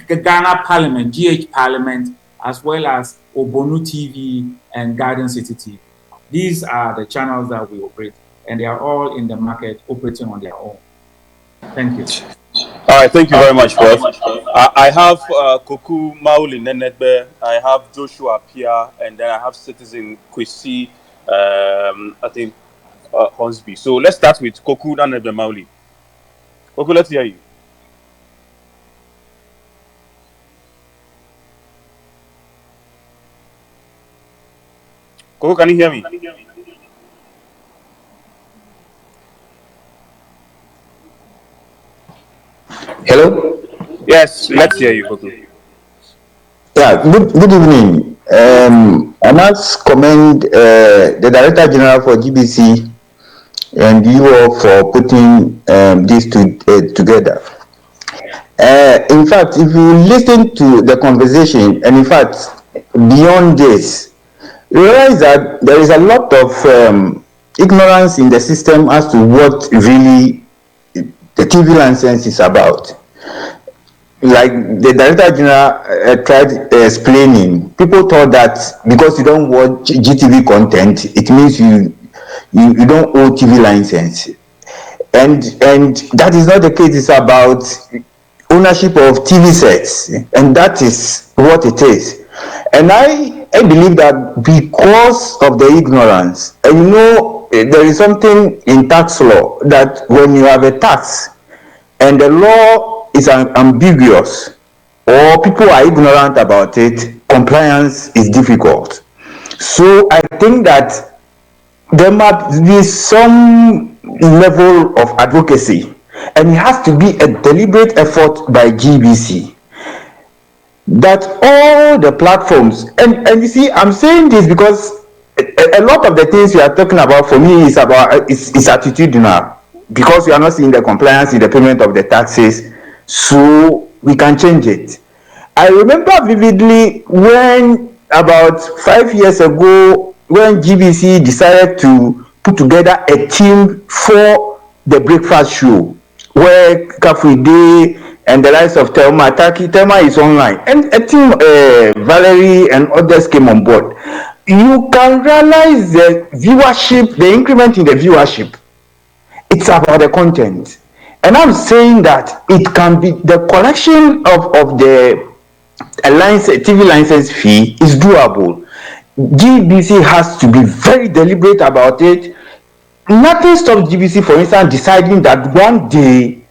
Ghana Parliament, GH Parliament, as well as Obonu TV and Garden City TV. These are the channels that we operate, and they are all in the market operating on their own. Thank you. All right, thank you very much, Prof. I have Koku Mauli Nenetbe, I have Joshua Pia, and then I have Citizen Kwesi, I think, Hornsby. So let's start with Koku Nenetbe Mauli. Koku, let's hear you. Koku, can you hear me? Hello? Yes, let's hear you, Koku. Yeah, good evening. I must commend the Director General for GBC and you all for putting this together. In fact, if you listen to the conversation, and in fact, beyond this, you realize that there is a lot of ignorance in the system as to what really the TV license is about. Like the Director General tried explaining, people thought that because you don't watch GTV content, it means you don't owe TV license, and that is not the case. It's about ownership of TV sets, and that is what it is. And I believe that because of the ignorance, and there is something in tax law that when you have a tax and the law is ambiguous or people are ignorant about it, compliance is difficult. So I think that there must be some level of advocacy, and it has to be a deliberate effort by GBC that all the platforms, and you see, I'm saying this because a lot of the things we are talking about for me is about is attitudinal, because we are not seeing the compliance in the payment of the taxes, so we can change it. I remember vividly when about 5 years ago, when GBC decided to put together a team for the breakfast show, where Kafride and the likes of Telma is online, and a team, Valerie and others came on board. You can realize the viewership, the increment in the viewership. It's about the content. And I'm saying that it can be the collection of the TV license fee is doable. GBC has to be very deliberate about it. Nothing stops GBC, for instance, deciding that one day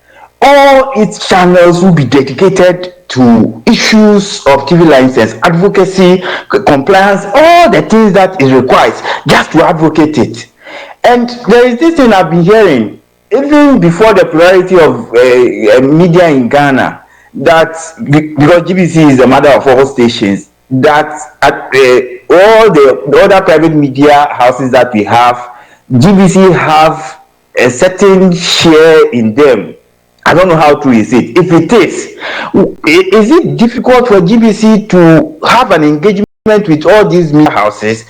all its channels will be dedicated to issues of TV license, advocacy, compliance, all the things that is required just to advocate it. And there is this thing I've been hearing, even before the plurality of media in Ghana, that because GBC is the mother of all stations, that at all the other private media houses that we have, GBC have a certain share in them. I don't know how true is it. If it is it difficult for GBC to have an engagement with all these media houses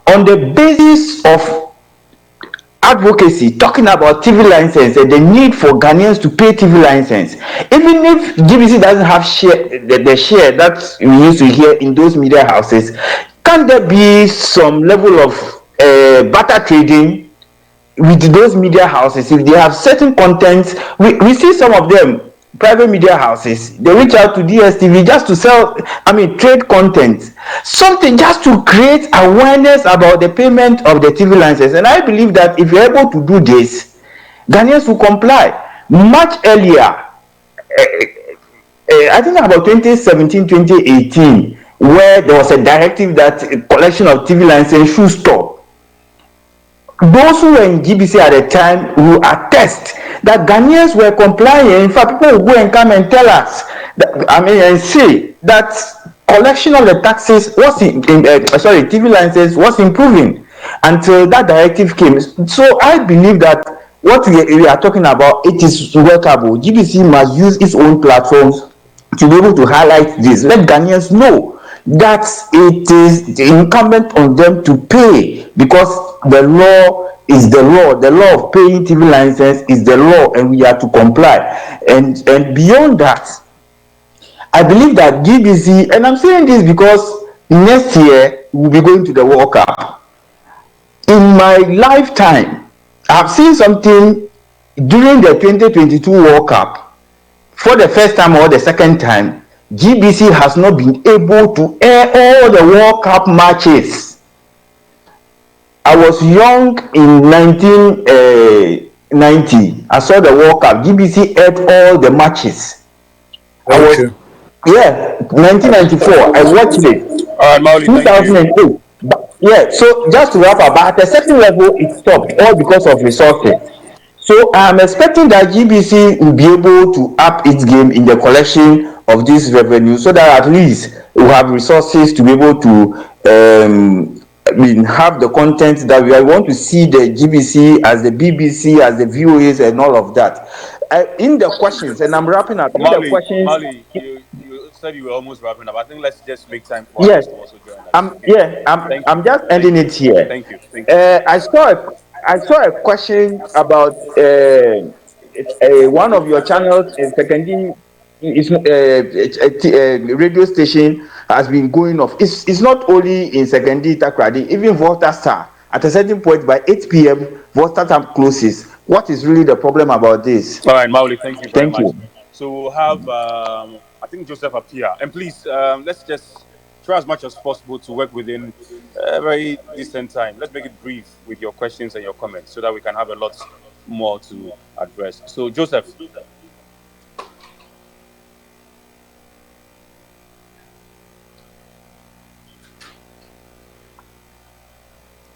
on the basis of advocacy, talking about TV license and the need for Ghanaians to pay TV license? Even if GBC doesn't have the share that we used to hear in those media houses, can there be some level of barter trading with those media houses? If they have certain content, we see some of them, private media houses, they reach out to DSTV just to sell, trade content, something just to create awareness about the payment of the TV license. And I believe that if you're able to do this, Ghanaians will comply much earlier. I think about 2017, 2018, where there was a directive that a collection of TV license should stop. Those who were in GBC at the time will attest that Ghanaians were complying. In fact, people will go and come and tell us that, and say that collection of the taxes was TV licenses was improving until that directive came. So I believe that what we are talking about, it is workable. GBC must use its own platforms to be able to highlight this. Let Ghanaians know that it is incumbent on them to pay, because the law is the law. The law of paying TV license is the law, and we are to comply. And beyond that, I believe that GBC, and I'm saying this because next year we'll be going to the World Cup. In my lifetime, I've seen something during the 2022 World Cup. For the first time or the second time, GBC has not been able to air all the World Cup matches. I was young in 1990. I saw the World Cup. GBC aired all the matches. Okay. 1994. I watched it. All right, Mauli, thank you. 2008. Yeah, so just to wrap up, at a certain level, it stopped, all because of resources. So I'm expecting that GBC will be able to up its game in the collection of this revenue, so that at least we have resources to be able to have the content that we want to see the GBC as the BBC, as the VOAs, and all of that. In the questions, and I'm wrapping up. In the questions, Mauli, you said you were almost wrapping up. I think let's just make time for yes, others to also join us. Okay. Thank you. I'm just ending Thank you. it here. Thank you. Thank you. I saw a question about one of your channels in secondary. It's a radio station has been going off. It's not only in secondary Takradi, even Volta Star. At a certain point by 8 p.m., Volta Star closes. What is really the problem about this? All right, Mauli, thank you very Thank much. you. So we'll have, I think, Joseph appear. And please, let's just try as much as possible to work within a very decent time. Let's make it brief with your questions and your comments so that we can have a lot more to address. So, Joseph.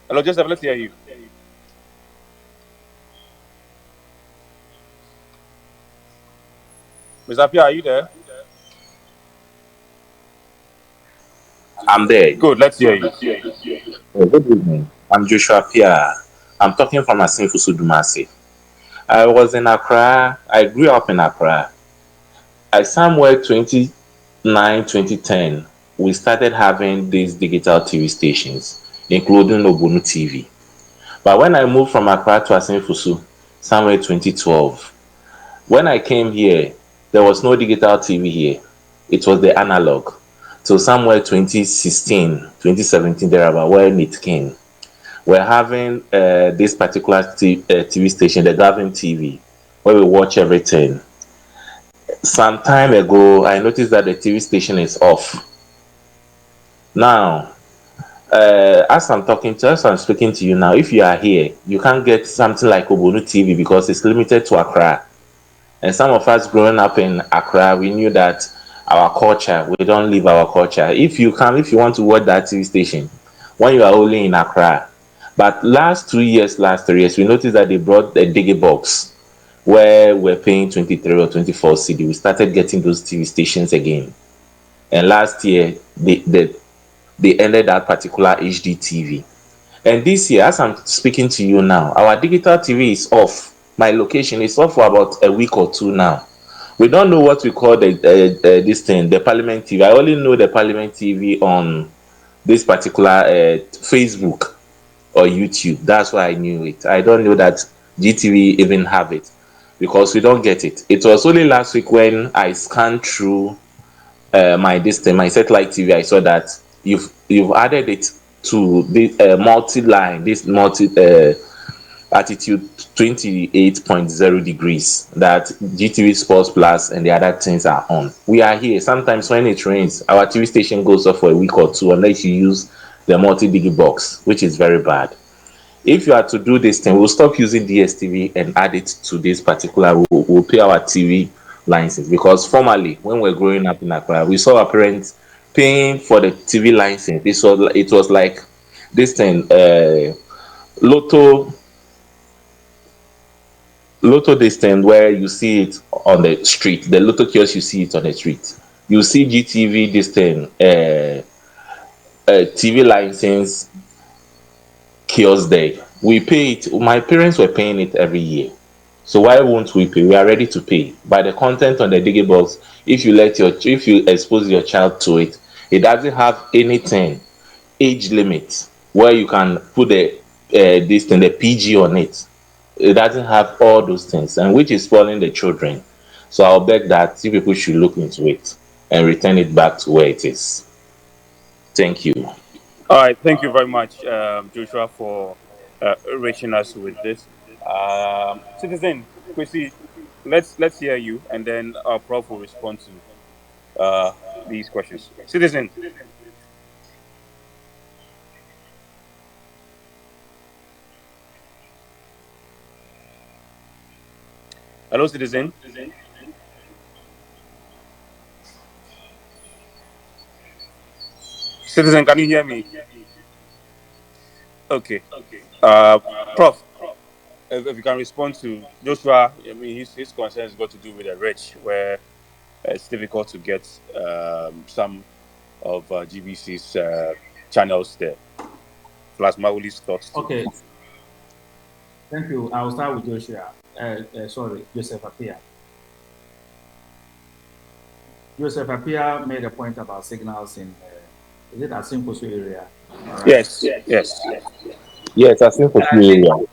Hello, Joseph, let's hear you. Mr. Apia, are you there? I'm there. Good, let's hear you. Good evening. I'm Joshua Pia. I'm talking from Asinfusu Dumasi. I was in Accra. I grew up in Accra. Somewhere 2009, 2010, we started having these digital TV stations, including Obunu TV. But when I moved from Accra to Asinfusu, somewhere 2012, when I came here, there was no digital TV here. It was the analog. So somewhere 2016, 2017, thereabout, when it came, we're having this particular TV station, the Gavin TV, where we watch everything. Some time ago, I noticed that the TV station is off. Now, as I'm speaking to you now, if you are here, you can't get something like Obonu TV because it's limited to Accra. And some of us growing up in Accra, we knew that our culture, we don't leave our culture. If you want to watch that TV station, when you are only in Accra. But last 3 years, we noticed that they brought the Digi box where we're paying 23 or 24 CD. We started getting those TV stations again. And last year, they ended that particular HD TV. And this year, as I'm speaking to you now, our digital TV is off. My location is off for about a week or two now. We don't know what we call this thing, the Parliament TV. I only know the Parliament TV on this particular Facebook or YouTube. That's why I knew it. I don't know that GTV even have it because we don't get it. It was only last week when I scanned through my this thing, my satellite TV. I saw that you've added it to the multi-line, this multi attitude 28.0 degrees that GTV Sports Plus and the other things are on. We are here. Sometimes when it rains, our TV station goes off for a week or two unless you use the multi-digi box, which is very bad. If you are to do this thing, we'll stop using DSTV and add it to this particular. We'll pay our TV license because formerly, when we were growing up in Accra, we saw our parents paying for the TV license. It was like this thing, Lotto Lotto this thing where you see it on the street. The Lotto kiosk, you see it on the street. You see GTV this thing, TV license kiosk there. We pay it. My parents were paying it every year. So why won't we pay? We are ready to pay. By the content on the Digibox, if you expose your child to it, it doesn't have anything age limit where you can put this thing, the PG on it. It doesn't have all those things, and which is spoiling the children. So I'll beg that you people should look into it and return it back to where it is. Thank you. All right, thank you very much, Joshua, for reaching us with this. Citizen, Chrissy, let's hear you, and then our prof will respond to uh, these questions. Citizen, hello, citizen. Citizen, can you hear me? Okay. Uh, Prof, if you can respond to Joshua, I mean, his concerns got to do with the rich, where it's difficult to get some of GBC's channels there. Plus, Mauli's thoughts too. Okay, thank you. I'll start with Joshua. Sorry, Joseph Apia. Joseph Apia made a point about signals in, is it Asimposo area? All right. Yes, yes. Yes, I think for I you think area.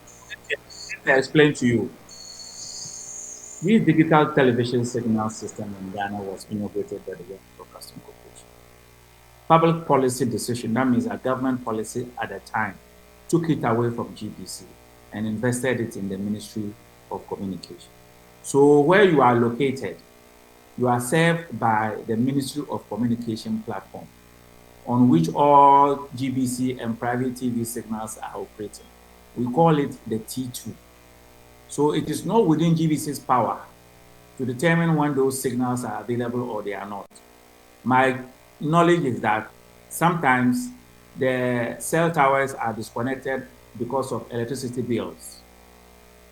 I explained to you. This digital television signal system in Ghana was inaugurated by the Ghana Broadcasting Corporation. Public policy decision, that means a government policy at the time, took it away from GBC and invested it in the Ministry of Communication. So where you are located, you are served by the Ministry of Communication platform, on which all GBC and private TV signals are operating. We call it the T2. So it is not within GBC's power to determine when those signals are available or they are not. My knowledge is that sometimes the cell towers are disconnected because of electricity bills.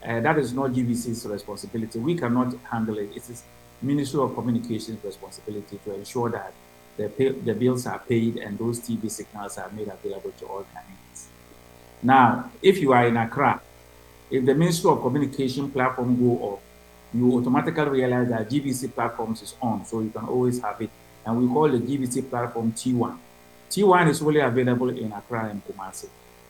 That is not GBC's responsibility. We cannot handle it. It is Ministry of Communications' responsibility to ensure that the bills are paid and those TV signals are made available to all Ghanaians. Now, if you are in Accra, if the Ministry of Communication platform go off, you automatically realize that GBC platforms is on, so you can always have it. And we call the GBC platform T1. T1 is only available in Accra and Kumasi,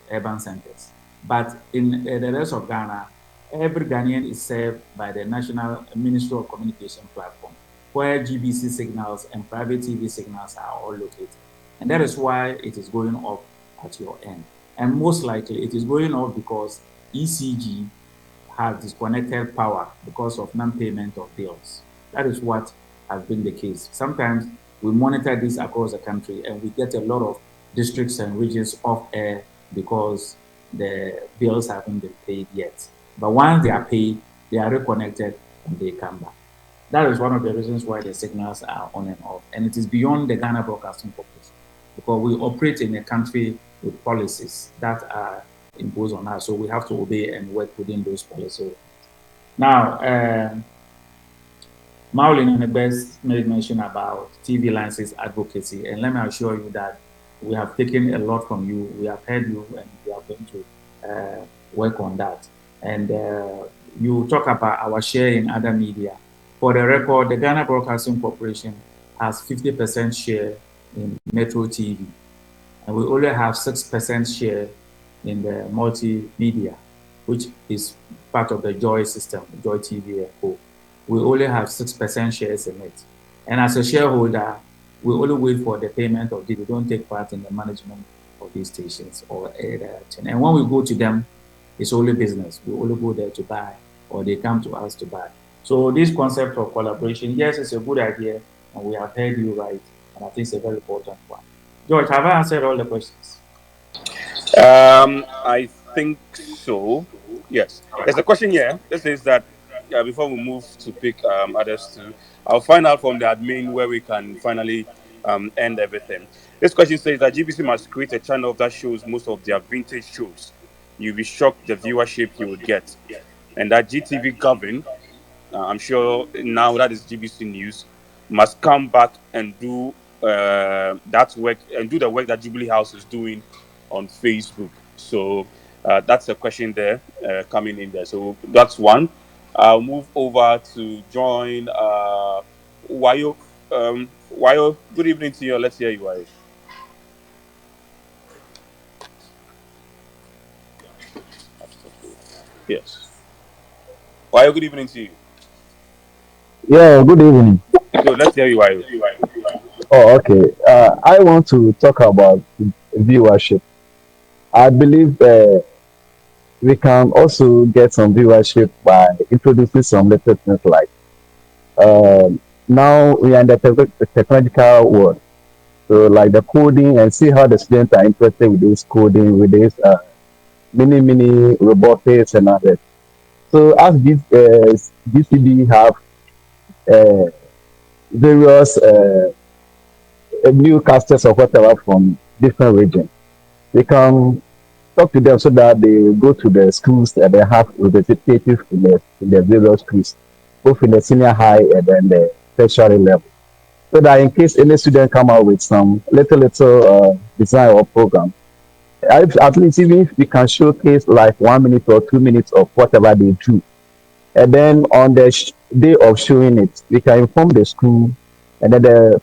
urban centers. But in the rest of Ghana, every Ghanaian is served by the National Ministry of Communication platform, where GBC signals and private TV signals are all located. And that is why it is going off at your end. And most likely it is going off because ECG have disconnected power because of non-payment of bills. That is what has been the case. Sometimes we monitor this across the country and we get a lot of districts and regions off air because the bills haven't been paid yet. But once they are paid, they are reconnected and they come back. That is one of the reasons why the signals are on and off. And it is beyond the Ghana Broadcasting Corporation because we operate in a country with policies that are imposed on us. So we have to obey and work within those policies. Now, Maureen and the best made mention about TV license advocacy. And let me assure you that we have taken a lot from you. We have heard you and we are going to work on that. And you talk about our share in other media. For the record, the Ghana Broadcasting Corporation has 50% share in Metro TV. And we only have 6% share in the multimedia, which is part of the Joy system, Joy TV and Co. We only have 6% shares in it. And as a shareholder, we only wait for the payment of this. We don't take part in the management of these stations or direction. And when we go to them, it's only business. We only go there to buy, or they come to us to buy. So this concept of collaboration, yes, it's a good idea, and we have heard you right, and I think it's a very important one. George, have I answered all the questions? I think so. Yes. All right. There's a question here. This is that before we move to pick others too, I'll find out from the admin where we can finally end everything. This question says that GBC must create a channel that shows most of their vintage shows. You'll be shocked the viewership you would get. And that GTV govern, I'm sure now that is GBC News, must come back and do that work and do the work that Jubilee House is doing on Facebook. So that's a question there coming in there. So that's one. I'll move over to join Wayo. Wayo, good evening to you. Let's hear you, Wayo. Yes. Wayo, good evening to you. Yeah, good evening. Good. Let's hear you, Wayo. Oh, okay. I want to talk about viewership. I believe we can also get some viewership by introducing some little things like now we are in the technological world. So like the coding and see how the students are interested with this coding, with this mini robotics and others. So as this GCB have uh, various newcasters or whatever from different regions, we can talk to them so that they go to the schools and they have representatives in the various schools, both in the senior high and then the tertiary level. So that in case any student come out with some little design or program, at least even if we can showcase like 1 minute or 2 minutes of whatever they do, and then on the day of showing it, we can inform the school, and then the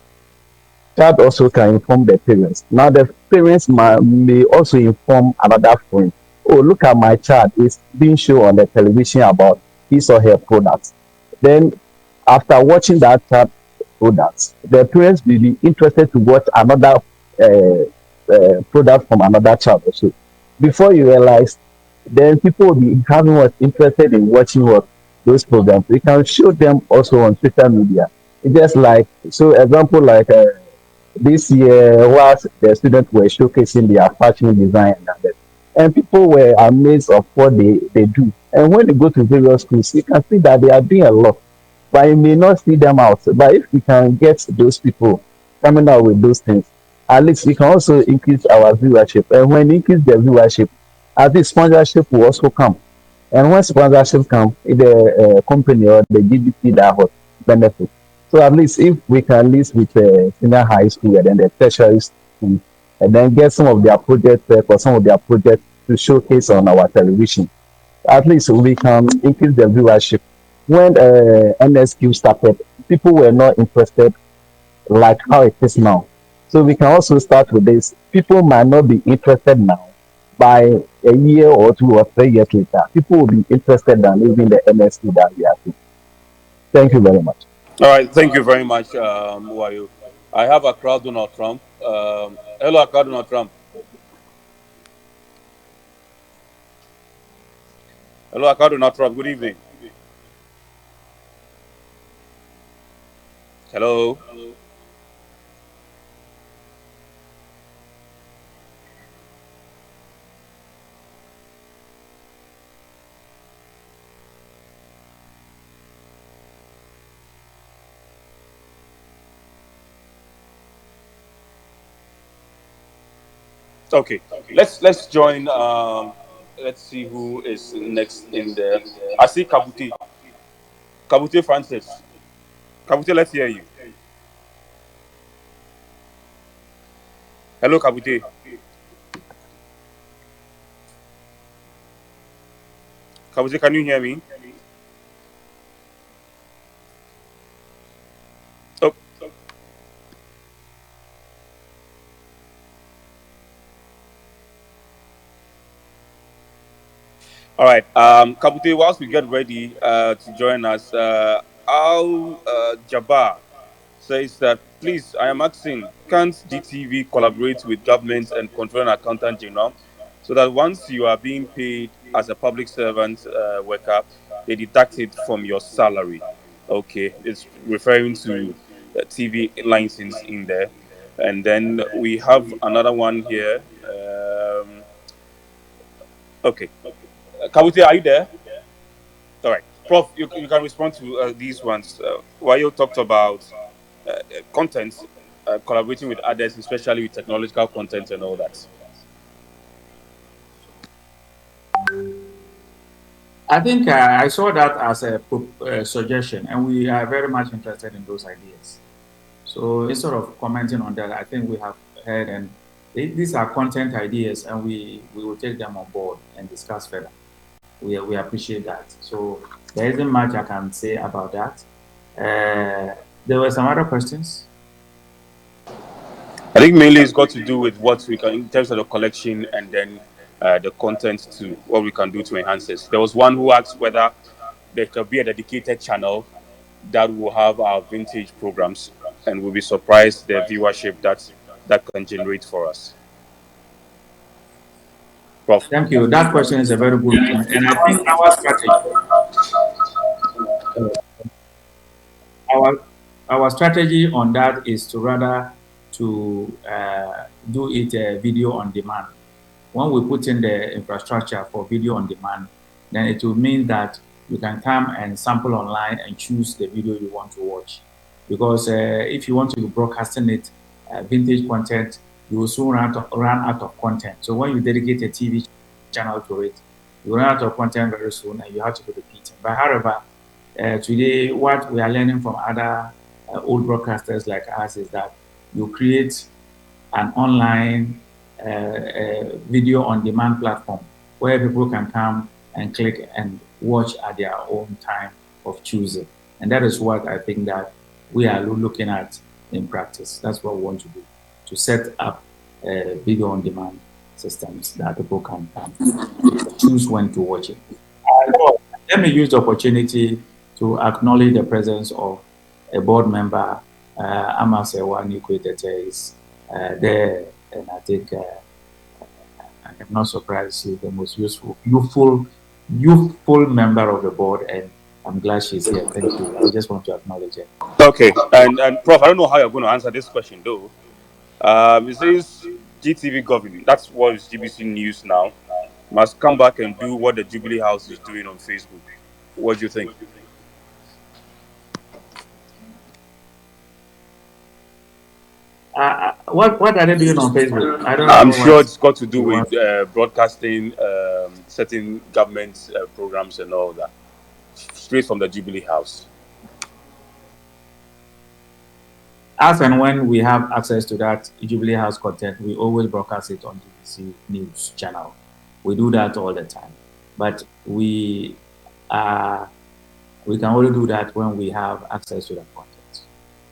child also can inform the parents. Now the parents may also inform another friend. Oh, look at my child is being shown on the television about his or her products. Then after watching that child products, the parents will be interested to watch another product from another child also. Before you realize, then people will be having what interested in watching what those programs. We can show them also on social media. It's just like so example like this year whilst the students were showcasing their fashion design and that. And people were amazed of what they do. And when they go to various schools, you can see that they are doing a lot. But you may not see them out. But if we can get those people coming out with those things, at least we can also increase our viewership. And when we increase the viewership, at least sponsorship will also come. And when sponsorship come, the company or the GBC that will benefit. So at least if we can list with the senior high school and then the tertiary school, and then get some of their projects or some of their projects to showcase on our television, at least we can increase the viewership. When NSQ started, people were not interested like how it is now. So we can also start with this. People might not be interested now. By a year or 2 or 3 years later, people will be interested in leaving the NSQ that we are doing. Thank you very much. All right. Thank you very much, Wayo. I have a crowd Donald Trump. Hello, crowd Donald Trump. Hello, crowd Donald Trump. Good evening. Hello. Okay, let's join. Let's see who is next in there. I see Kabute. Kabute Francis. Kabute, let's hear you. Hello, Kabute. Kabute, can you hear me? Oh, all right. Kabute, whilst we get ready to join us, Al Jabbar says that please, I am asking, can't GTV collaborate with government and control an accountant general so that once you are being paid as a public servant worker, they deduct it from your salary? Okay, it's referring to TV license in there. And then we have another one here. Okay, Kawute, are you there? All right, Prof, you can respond to these ones. Wayo talked about content, collaborating with others, especially with technological content and all that. I think I saw that as a suggestion, and we are very much interested in those ideas. So instead of commenting on that, I think we have heard, and these are content ideas, and we will take them on board and discuss further. We appreciate that. So there isn't much I can say about that. There were some other questions. I think mainly it's got to do with what we can, in terms of the collection and then the content to what we can do to enhance it. There was one who asked whether there could be a dedicated channel that will have our vintage programs, and we'll be surprised the viewership that can generate for us. Prof. Thank you. That question is a very good one, and I think our our strategy on that is to rather to do it video on demand. When we put in the infrastructure for video on demand, then it will mean that you can come and sample online and choose the video you want to watch. Because if you want to be broadcasting it, vintage content, you will soon run out of content. So when you dedicate a TV channel to it, you run out of content very soon and you have to be repeating. But however, today, what we are learning from other old broadcasters like us is that you create an online video on demand platform where people can come and click and watch at their own time of choosing. And that is what I think that we are looking at in practice. That's what we want to do, to set up video on demand systems that people can choose when to watch it. Let me use the opportunity to acknowledge the presence of a board member, Amasewa Nikwetete is there, and I think I'm not surprised she's the most youthful member of the board, and I'm glad she's here. Thank you. I just want to acknowledge her. Okay, and Prof, I don't know how you're going to answer this question though. It says GTV government. That's what is GBC News now. Must come back and do what the Jubilee House is doing on Facebook. What do you think? What are they doing on Facebook? I don't I'm know sure what it's got to do you with want. broadcasting certain government programs and all that, straight from the Jubilee House. As and when we have access to that Jubilee House content, we always broadcast it on GBC News channel. We do that all the time, but we can only do that when we have access to that content,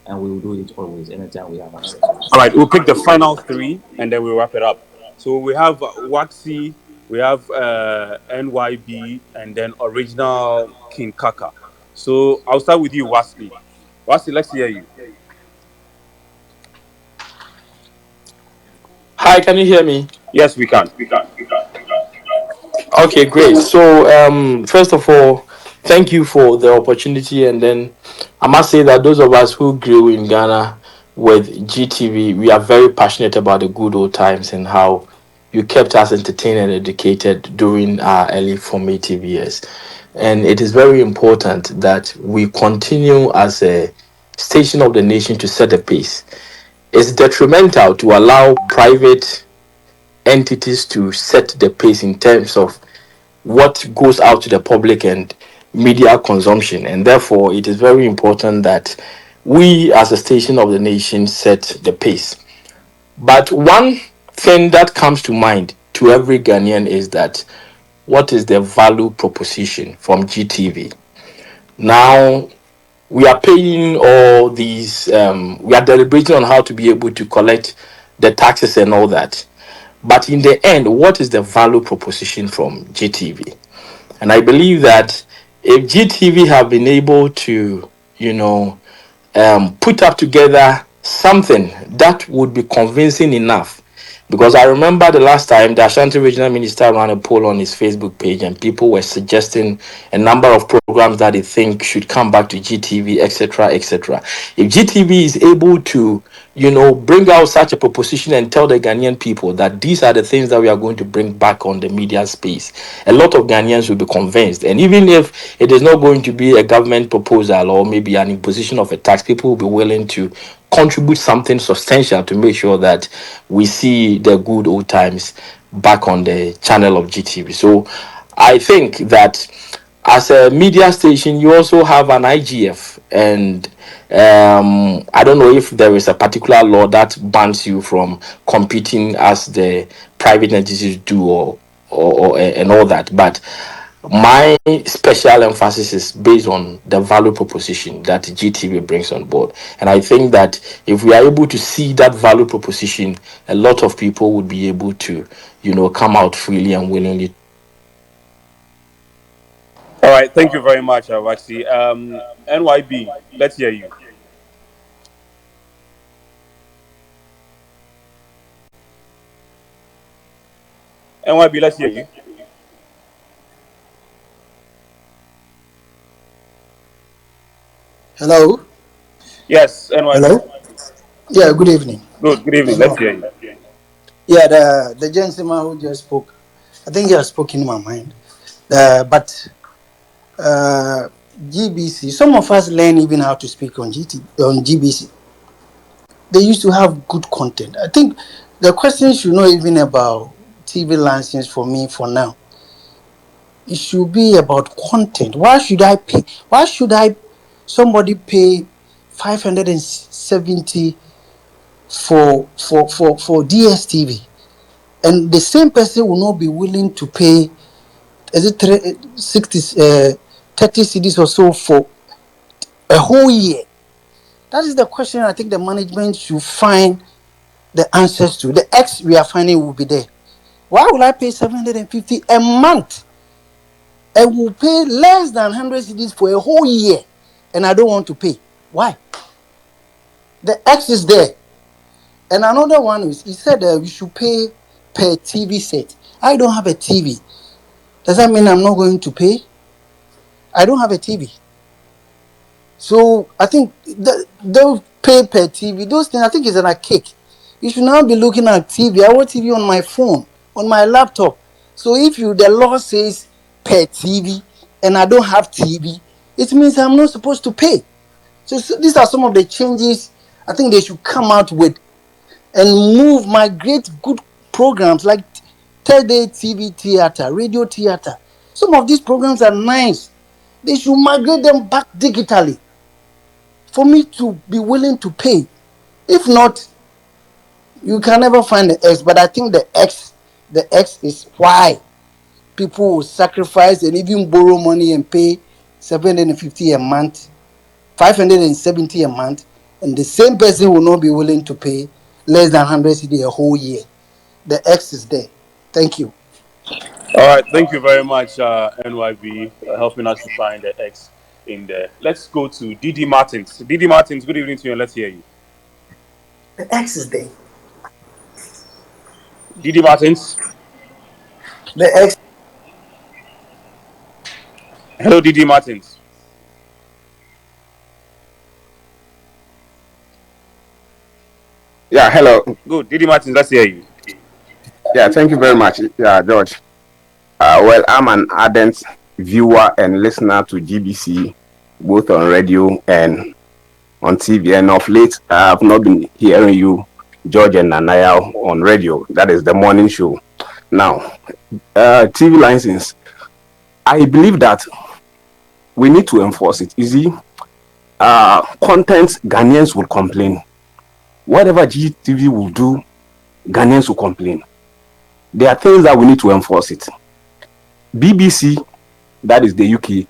and we will do it always anytime we have access. All right, we'll pick the final three and then we'll wrap it up. So we have Waxy, we have NYB, and then original King Kaka. So I'll start with you, Wesley. Wesley, let's hear you. Hi, can you hear me? Yes, we can. Okay, great. So, first of all, thank you for the opportunity. And then I must say that those of us who grew in Ghana with GTV, we are very passionate about the good old times and how you kept us entertained and educated during our early formative years. And it is very important that we continue as a station of the nation to set the pace. It's detrimental to allow private entities to set the pace in terms of what goes out to the public and media consumption. And therefore, it is very important that we, as a station of the nation, set the pace. But one thing that comes to mind to every Ghanaian is that what is the value proposition from GTV? Now, we are paying all these, we are deliberating on how to be able to collect the taxes and all that. But in the end, what is the value proposition from GTV? And I believe that if GTV have been able to, put up together something that would be convincing enough. Because I remember the last time the Ashanti Regional Minister ran a poll on his Facebook page, and people were suggesting a number of programs that they think should come back to GTV, etc., etc. If GTV is able to, bring out such a proposition and tell the Ghanaian people that these are the things that we are going to bring back on the media space, a lot of Ghanaians will be convinced. And even if it is not going to be a government proposal or maybe an imposition of a tax, people will be willing to contribute something substantial to make sure that we see the good old times back on the channel of GTV. So I think that as a media station, you also have an IGF, and I don't know if there is a particular law that bans you from competing as the private entities do, or and all that. But my special emphasis is based on the value proposition that GTV brings on board. And I think that if we are able to see that value proposition, a lot of people would be able to, come out freely and willingly. All right, thank you very much, Waxy. NYB, let's hear you. NYB, let's hear you. Hello. Yes, NYB. Hello. Yeah. Good evening. Good evening. Let's So, hear you. yeah, the gentleman who just spoke, I think he has spoken in my mind. But GBC, some of us learn even how to speak on GBC. They used to have good content. I think the question should not even about TV license for me for now. It should be about content. Why should I pay? Why should somebody pay 570 for DSTV, and the same person will not be willing to pay, is it 60 30 cedis or so for a whole year? That is the question I think the management should find the answers to. The X we are finding will be there. Why will I pay 750 a month and will pay less than 100 cedis for a whole year, and I don't want to pay? Why? The X is there. And another one is, he said we should pay per TV set. I don't have a TV. Does that mean I'm not going to pay? I don't have a TV. So I think they'll pay per TV. Those things, I think, is a cake. You should now be looking at TV. I watch TV on my phone, on my laptop. So if the law says per TV and I don't have TV, it means I'm not supposed to pay. So these are some of the changes I think they should come out with and migrate good programs like third day TV theater, radio theater. Some of these programs are nice. They should migrate them back digitally for me to be willing to pay. If not, you can never find the X. But I think the X is why people will sacrifice and even borrow money and pay 750 a month, 570 a month, and the same person will not be willing to pay less than 100 cedi a whole year. The X is there. Thank you. All right, thank you very much, NYB, helping us to find the X in there. Let's go to Didi Martins. Didi Martins, good evening to you, and let's hear you. The X is there. Didi Martins. The X. Hello, Didi Martins. Yeah, hello. Good, Didi Martins, let's hear you. Yeah, thank you very much, George. Well, I'm an ardent viewer and listener to GBC, both on radio and on TV. And of late, I have not been hearing you George and Nanaya on radio. That is the morning show. Now, TV license. I believe that we need to enforce it. You see, content Ghanaians will complain. Whatever GTV will do, Ghanaians will complain. There are things that we need to enforce it. BBC, that is the UK,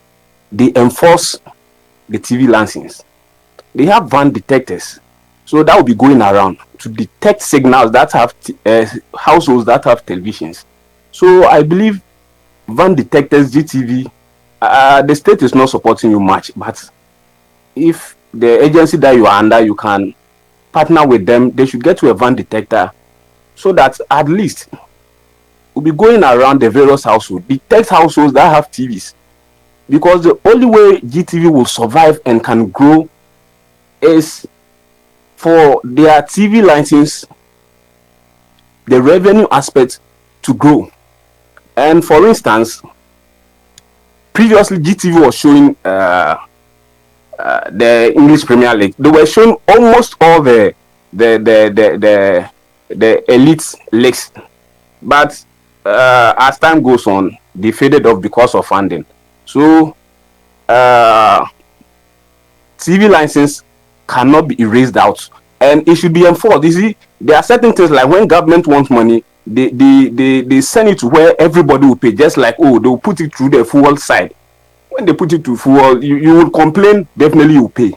they enforce the TV license. They have van detectors. So that will be going around to detect signals that have households that have televisions. So I believe van detectors, GTV, the state is not supporting you much, but if the agency that you are under, you can partner with them, they should get to a van detector so that at least we'll be going around the various households, detect households that have TVs. Because the only way GTV will survive and can grow is for their TV license, the revenue aspect to grow. And for instance, previously GTV was showing the English Premier League. They were showing almost all the elite leagues, but as time goes on, they faded off because of funding. So TV license cannot be erased out, and it should be enforced. You see, there are certain things like when government wants money, they send it to where everybody will pay. Just like, oh, they will put it through the fuel side. When they put it to fuel, you will complain. Definitely, you pay.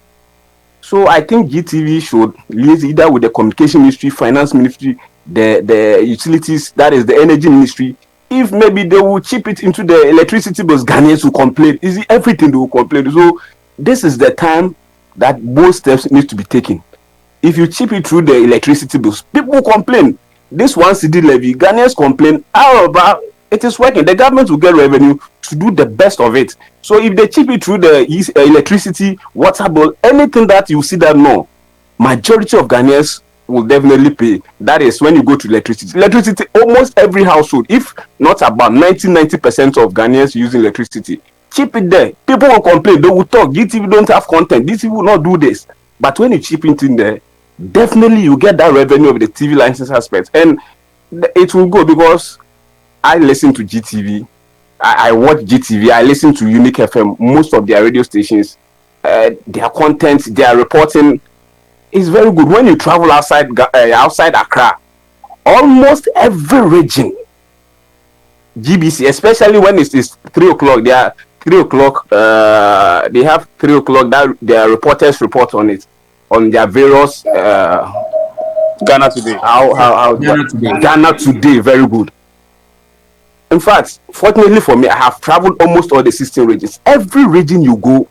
So I think GTV should liaise either with the communication ministry, finance ministry, the utilities, that is the energy ministry. If maybe they will chip it into the electricity bills, Ghanaians will complain. Is it everything they will complain? So this is the time that both steps need to be taken. If you chip it through the electricity bills, people will complain. This one CD levy, Ghanaians complain. However, it is working. The government will get revenue to do the best of it. So if they chip it through the electricity, water bill, anything that you see that no, majority of Ghanaians will definitely pay. That is when you go to electricity. Electricity, almost every household, if not about 90% of Ghanaians using electricity. Chip it there. People will complain. They will talk. GTV don't have content. GTV will not do this. But when you chip it in there, definitely you get that revenue of the TV license aspect. And it will go because I listen to GTV. I watch GTV. I listen to Unique FM. Most of their radio stations, their content, their reporting is very good. When you travel outside Accra, almost every region, GBC, especially when it's 3 o'clock, they are 3 o'clock. They have 3 o'clock that their reporters report on it on their various Ghana today. how Ghana today. Ghana today, very good. In fact, fortunately for me, I have traveled almost all the 16 regions. Every region you go,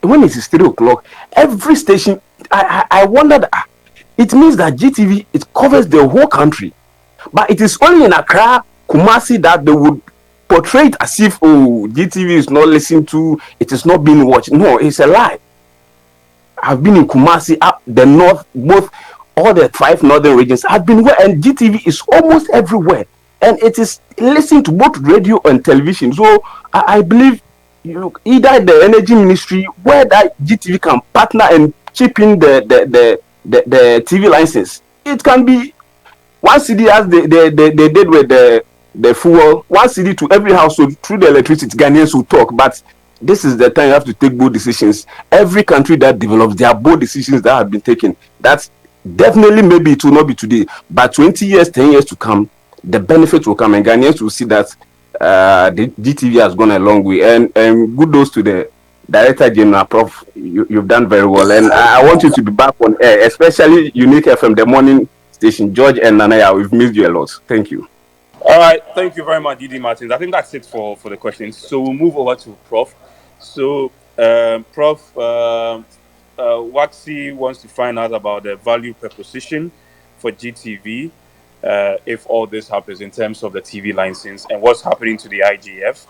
when it is 3 o'clock, every station, I wondered, it means that GTV, it covers the whole country. But it is only in Accra, Kumasi that they would portray it as if, oh, GTV is not listened to, it is not being watched. No, it's a lie. I've been in Kumasi, up the north, both all the 5 northern regions. I've been where, and GTV is almost everywhere. And it is listening to both radio and television. So I believe either the energy ministry, where that GTV can partner and chip in the TV license. It can be one CD as they did with the fuel, one CD to every household through the electricity. Ghanaians will talk, but this is the time you have to take bold decisions. Every country that develops, there are bold decisions that have been taken. That's definitely, maybe it will not be today, but 20 years, 10 years to come, the benefits will come, and Ghanaians will see that the GTV has gone a long way. And kudos to the Director General, Prof. You've done very well, and I want you to be back on air, especially Unique FM, the morning station. George and Nanaya, we've missed you a lot. Thank you. All right, thank you very much, Didi Martins. I think that's it for the questions. So we'll move over to Prof. So, Prof, Waxy wants to find out about the value proposition for GTV if all this happens in terms of the TV license and what's happening to the IGF.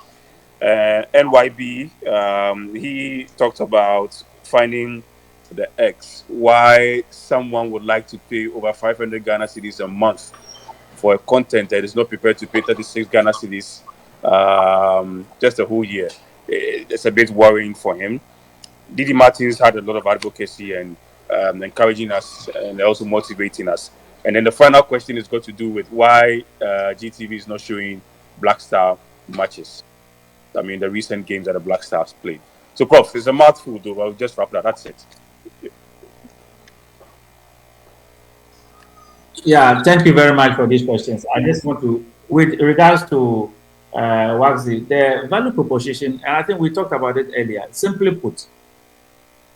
NYB, he talked about finding the X, why someone would like to pay over 500 Ghana cedis a month for a content that is not prepared to pay 36 Ghana cedis just a whole year. It's a bit worrying for him. Didi Martins had a lot of advocacy and encouraging us and also motivating us. And then the final question is got to do with why GTV is not showing Black Star matches. I mean, the recent games that the Black Stars played. So, Prof, it's a mouthful, though. I'll just wrap that. That's it. Yeah, thank you very much for these questions. I just want to, with regards to the value proposition, and I think we talked about it earlier. Simply put,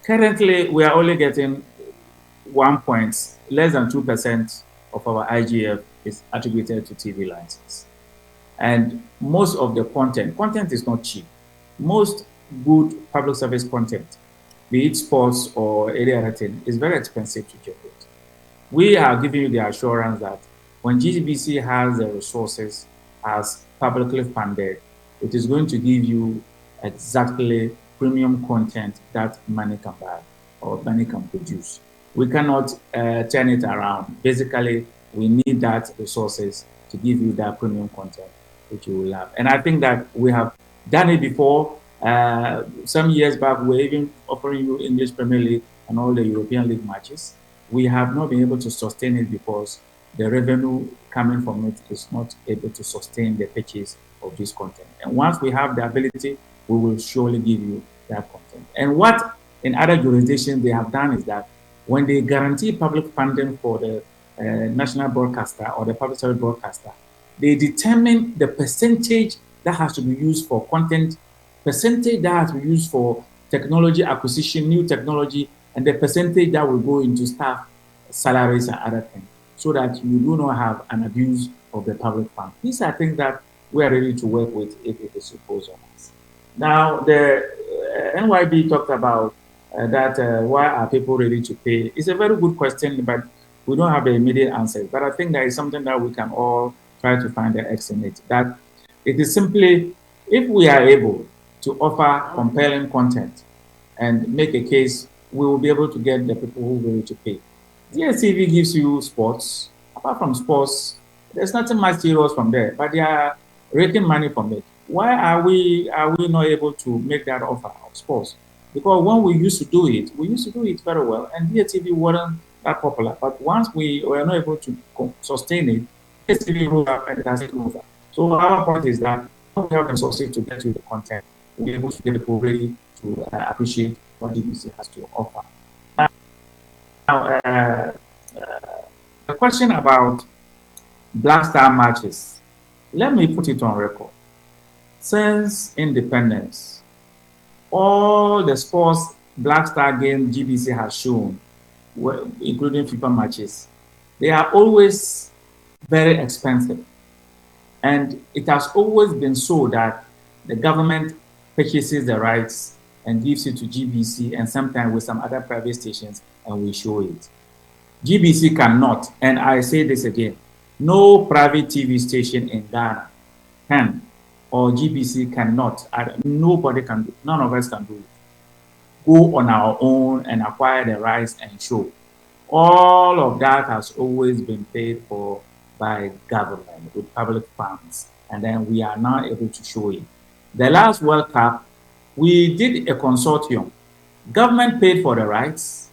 currently we are only getting 1 point, less than 2% of our IGF is attributed to TV license. And most of the content is not cheap. Most good public service content, be it sports or any other thing, is very expensive to generate. We are giving you the assurance that when GBC has the resources as publicly funded, it is going to give you exactly premium content that money can buy or money can produce. We cannot turn it around. Basically, we need that resources to give you that premium content which you will have. And I think that we have done it before. Some years back, we were even offering you English Premier League and all the European League matches. We have not been able to sustain it because the revenue coming from it is not able to sustain the purchase of this content. And once we have the ability, we will surely give you that content. And what in other jurisdictions they have done is that when they guarantee public funding for the national broadcaster or the public service broadcaster, they determine the percentage that has to be used for content, percentage that has to be used for technology acquisition, new technology, and the percentage that will go into staff salaries and other things, so that you do not have an abuse of the public fund. These are things that we are ready to work with if it is imposed on us. Now, the NYB talked about why are people ready to pay? It's a very good question, but we don't have the immediate answer. But I think that is something that we can all try to find the X in it. That it is simply, if we are able to offer compelling content and make a case, we will be able to get the people who are ready to pay. DSTV gives you sports. Apart from sports, there's nothing much serious from there, but they are raking money from it. Why are we not able to make that offer of sports? Because when we used to do it very well, and DSTV wasn't that popular. But once we were not able to sustain it, DSTV grew up and it has taken over. So our point is that when we have the resources to get you the content, we'll be able to get people ready to appreciate what DBC has to offer. Now, the question about Black Star matches, let me put it on record. Since independence, all the sports Black Star games GBC has shown, including FIFA matches, they are always very expensive. And it has always been so that the government purchases the rights and gives it to GBC and sometimes with some other private stations, and we show it. GBC cannot, and I say this again, no private TV station in Ghana can, or GBC cannot, nobody can do, none of us can do it. Go on our own and acquire the rights and show. All of that has always been paid for by government with public funds, and then we are now able to show it. The last World Cup, we did a consortium. Government paid for the rights.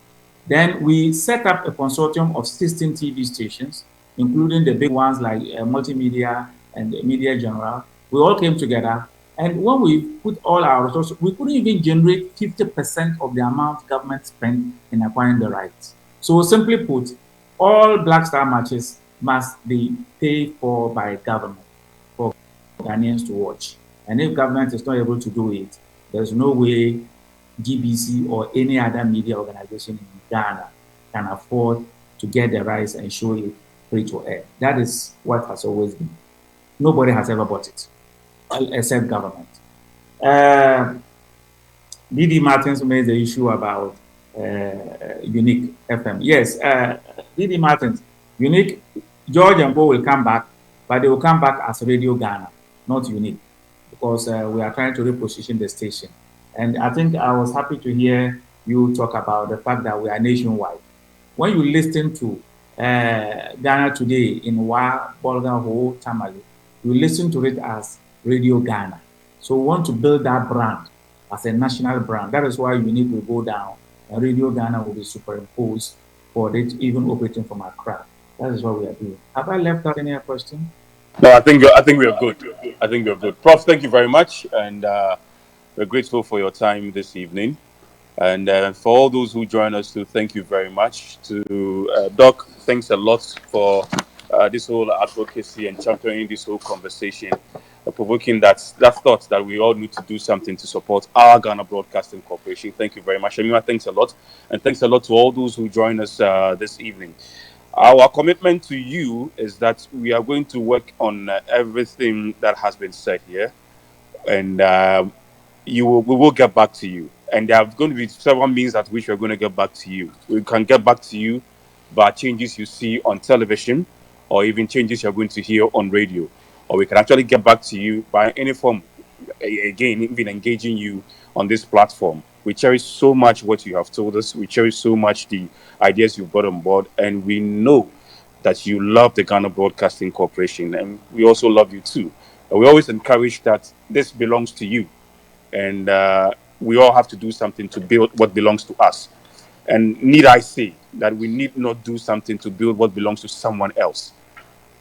Then we set up a consortium of 16 TV stations, including the big ones like Multimedia and Media General. We all came together, and when we put all our resources, we couldn't even generate 50% of the amount government spent in acquiring the rights. So simply put, all Black Star matches must be paid for by government for Ghanaians to watch. And if government is not able to do it, there's no way GBC or any other media organization in Ghana can afford to get the rights and show it free to air. That is what has always been. Nobody has ever bought it, except government. D.D. Martins made the issue about Unique FM. Yes, D.D. Martins, Unique, George and Bo will come back, but they will come back as Radio Ghana, not Unique, because we are trying to reposition the station. And I think I was happy to hear you talk about the fact that we are nationwide. When you listen to Ghana Today in Wa, Bolga, Ho, Tamale, you listen to it as Radio Ghana. So we want to build that brand as a national brand. That is why Unique will go down Radio Ghana will be superimposed for it even operating from Accra. That is what we are doing. Have I left out any question? No, I think we are good. I think we are good. Prof, thank you very much, and we're grateful for your time this evening. And for all those who join us, too, thank you very much. To Doc, thanks a lot for this whole advocacy and championing this whole conversation, provoking that thought that we all need to do something to support our Ghana Broadcasting Corporation. Thank you very much, Shamima. Thanks a lot, and thanks a lot to all those who join us this evening. Our commitment to you is that we are going to work on everything that has been said here, and we will get back to you. And there are going to be several means at which we're going to get back to you. We can get back to you by changes you see on television, or even changes you're going to hear on radio, or we can actually get back to you by any form, again, even engaging you on this platform. We cherish so much what you have told us. We cherish so much the ideas you've brought on board, and we know that you love the Ghana Broadcasting Corporation, and we also love you too. We always encourage that this belongs to you, and we all have to do something to build what belongs to us. And need I say that we need not do something to build what belongs to someone else.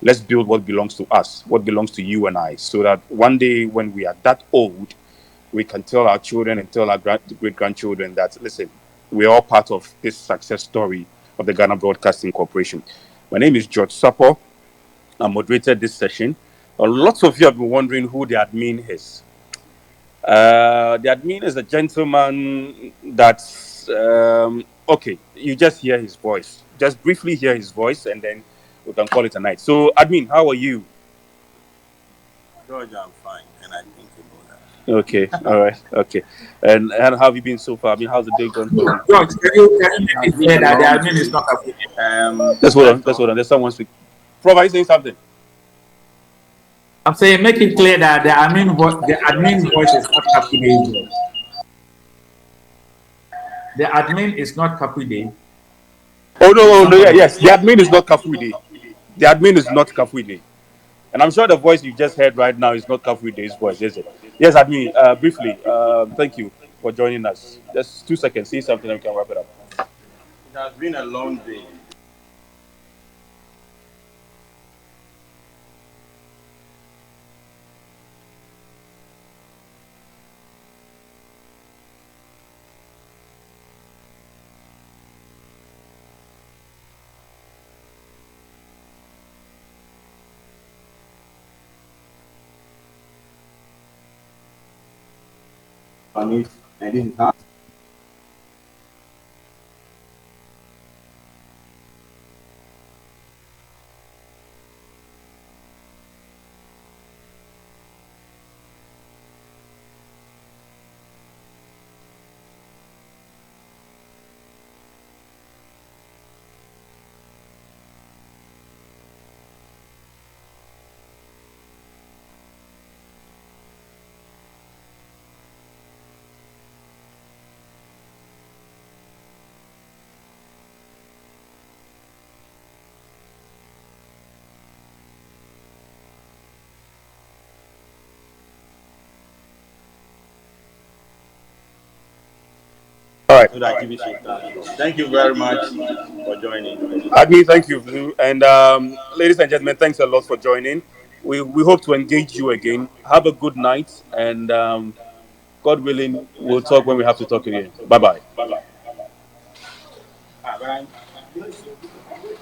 Let's build what belongs to us, what belongs to you and I, so that one day when we are that old, we can tell our children and tell our great grandchildren that, listen, we're all part of this success story of the Ghana Broadcasting Corporation. My name is George Sapo. I moderated this session. Lots of you have been wondering who the admin is. The admin is a gentleman that's okay. You just hear his voice, just briefly hear his voice, and then we can call it a night. So, admin, how are you? George, I'm fine, and I think about that. Okay, all right, okay. And how have you been so far? I mean, how's the day gone for you? George, can you It make has it been clear a that the long admin is day. not a Let's hold on. First Let's off, hold on. There's someone speak. Prof, are you saying something? I'm saying make it clear that the admin voice is not Kapide. The admin is not Kapide. Oh no, It's no, no. Yeah, somebody. yes. The admin is not Kafuide. The admin is not Kafuide. And I'm sure the voice you just heard right now is not Kafuide's voice, is it? Yes, admin. Briefly, thank you for joining us. Just 2 seconds. Say something, and we can wrap it up. it has been a long day. And this is how. All right. So that GBC platform. Thank you very much for joining. Admin, thank you. And ladies and gentlemen, thanks a lot for joining. We hope to engage you again. Have a good night, and God willing, we'll talk when we have to talk again. Bye bye. Bye bye.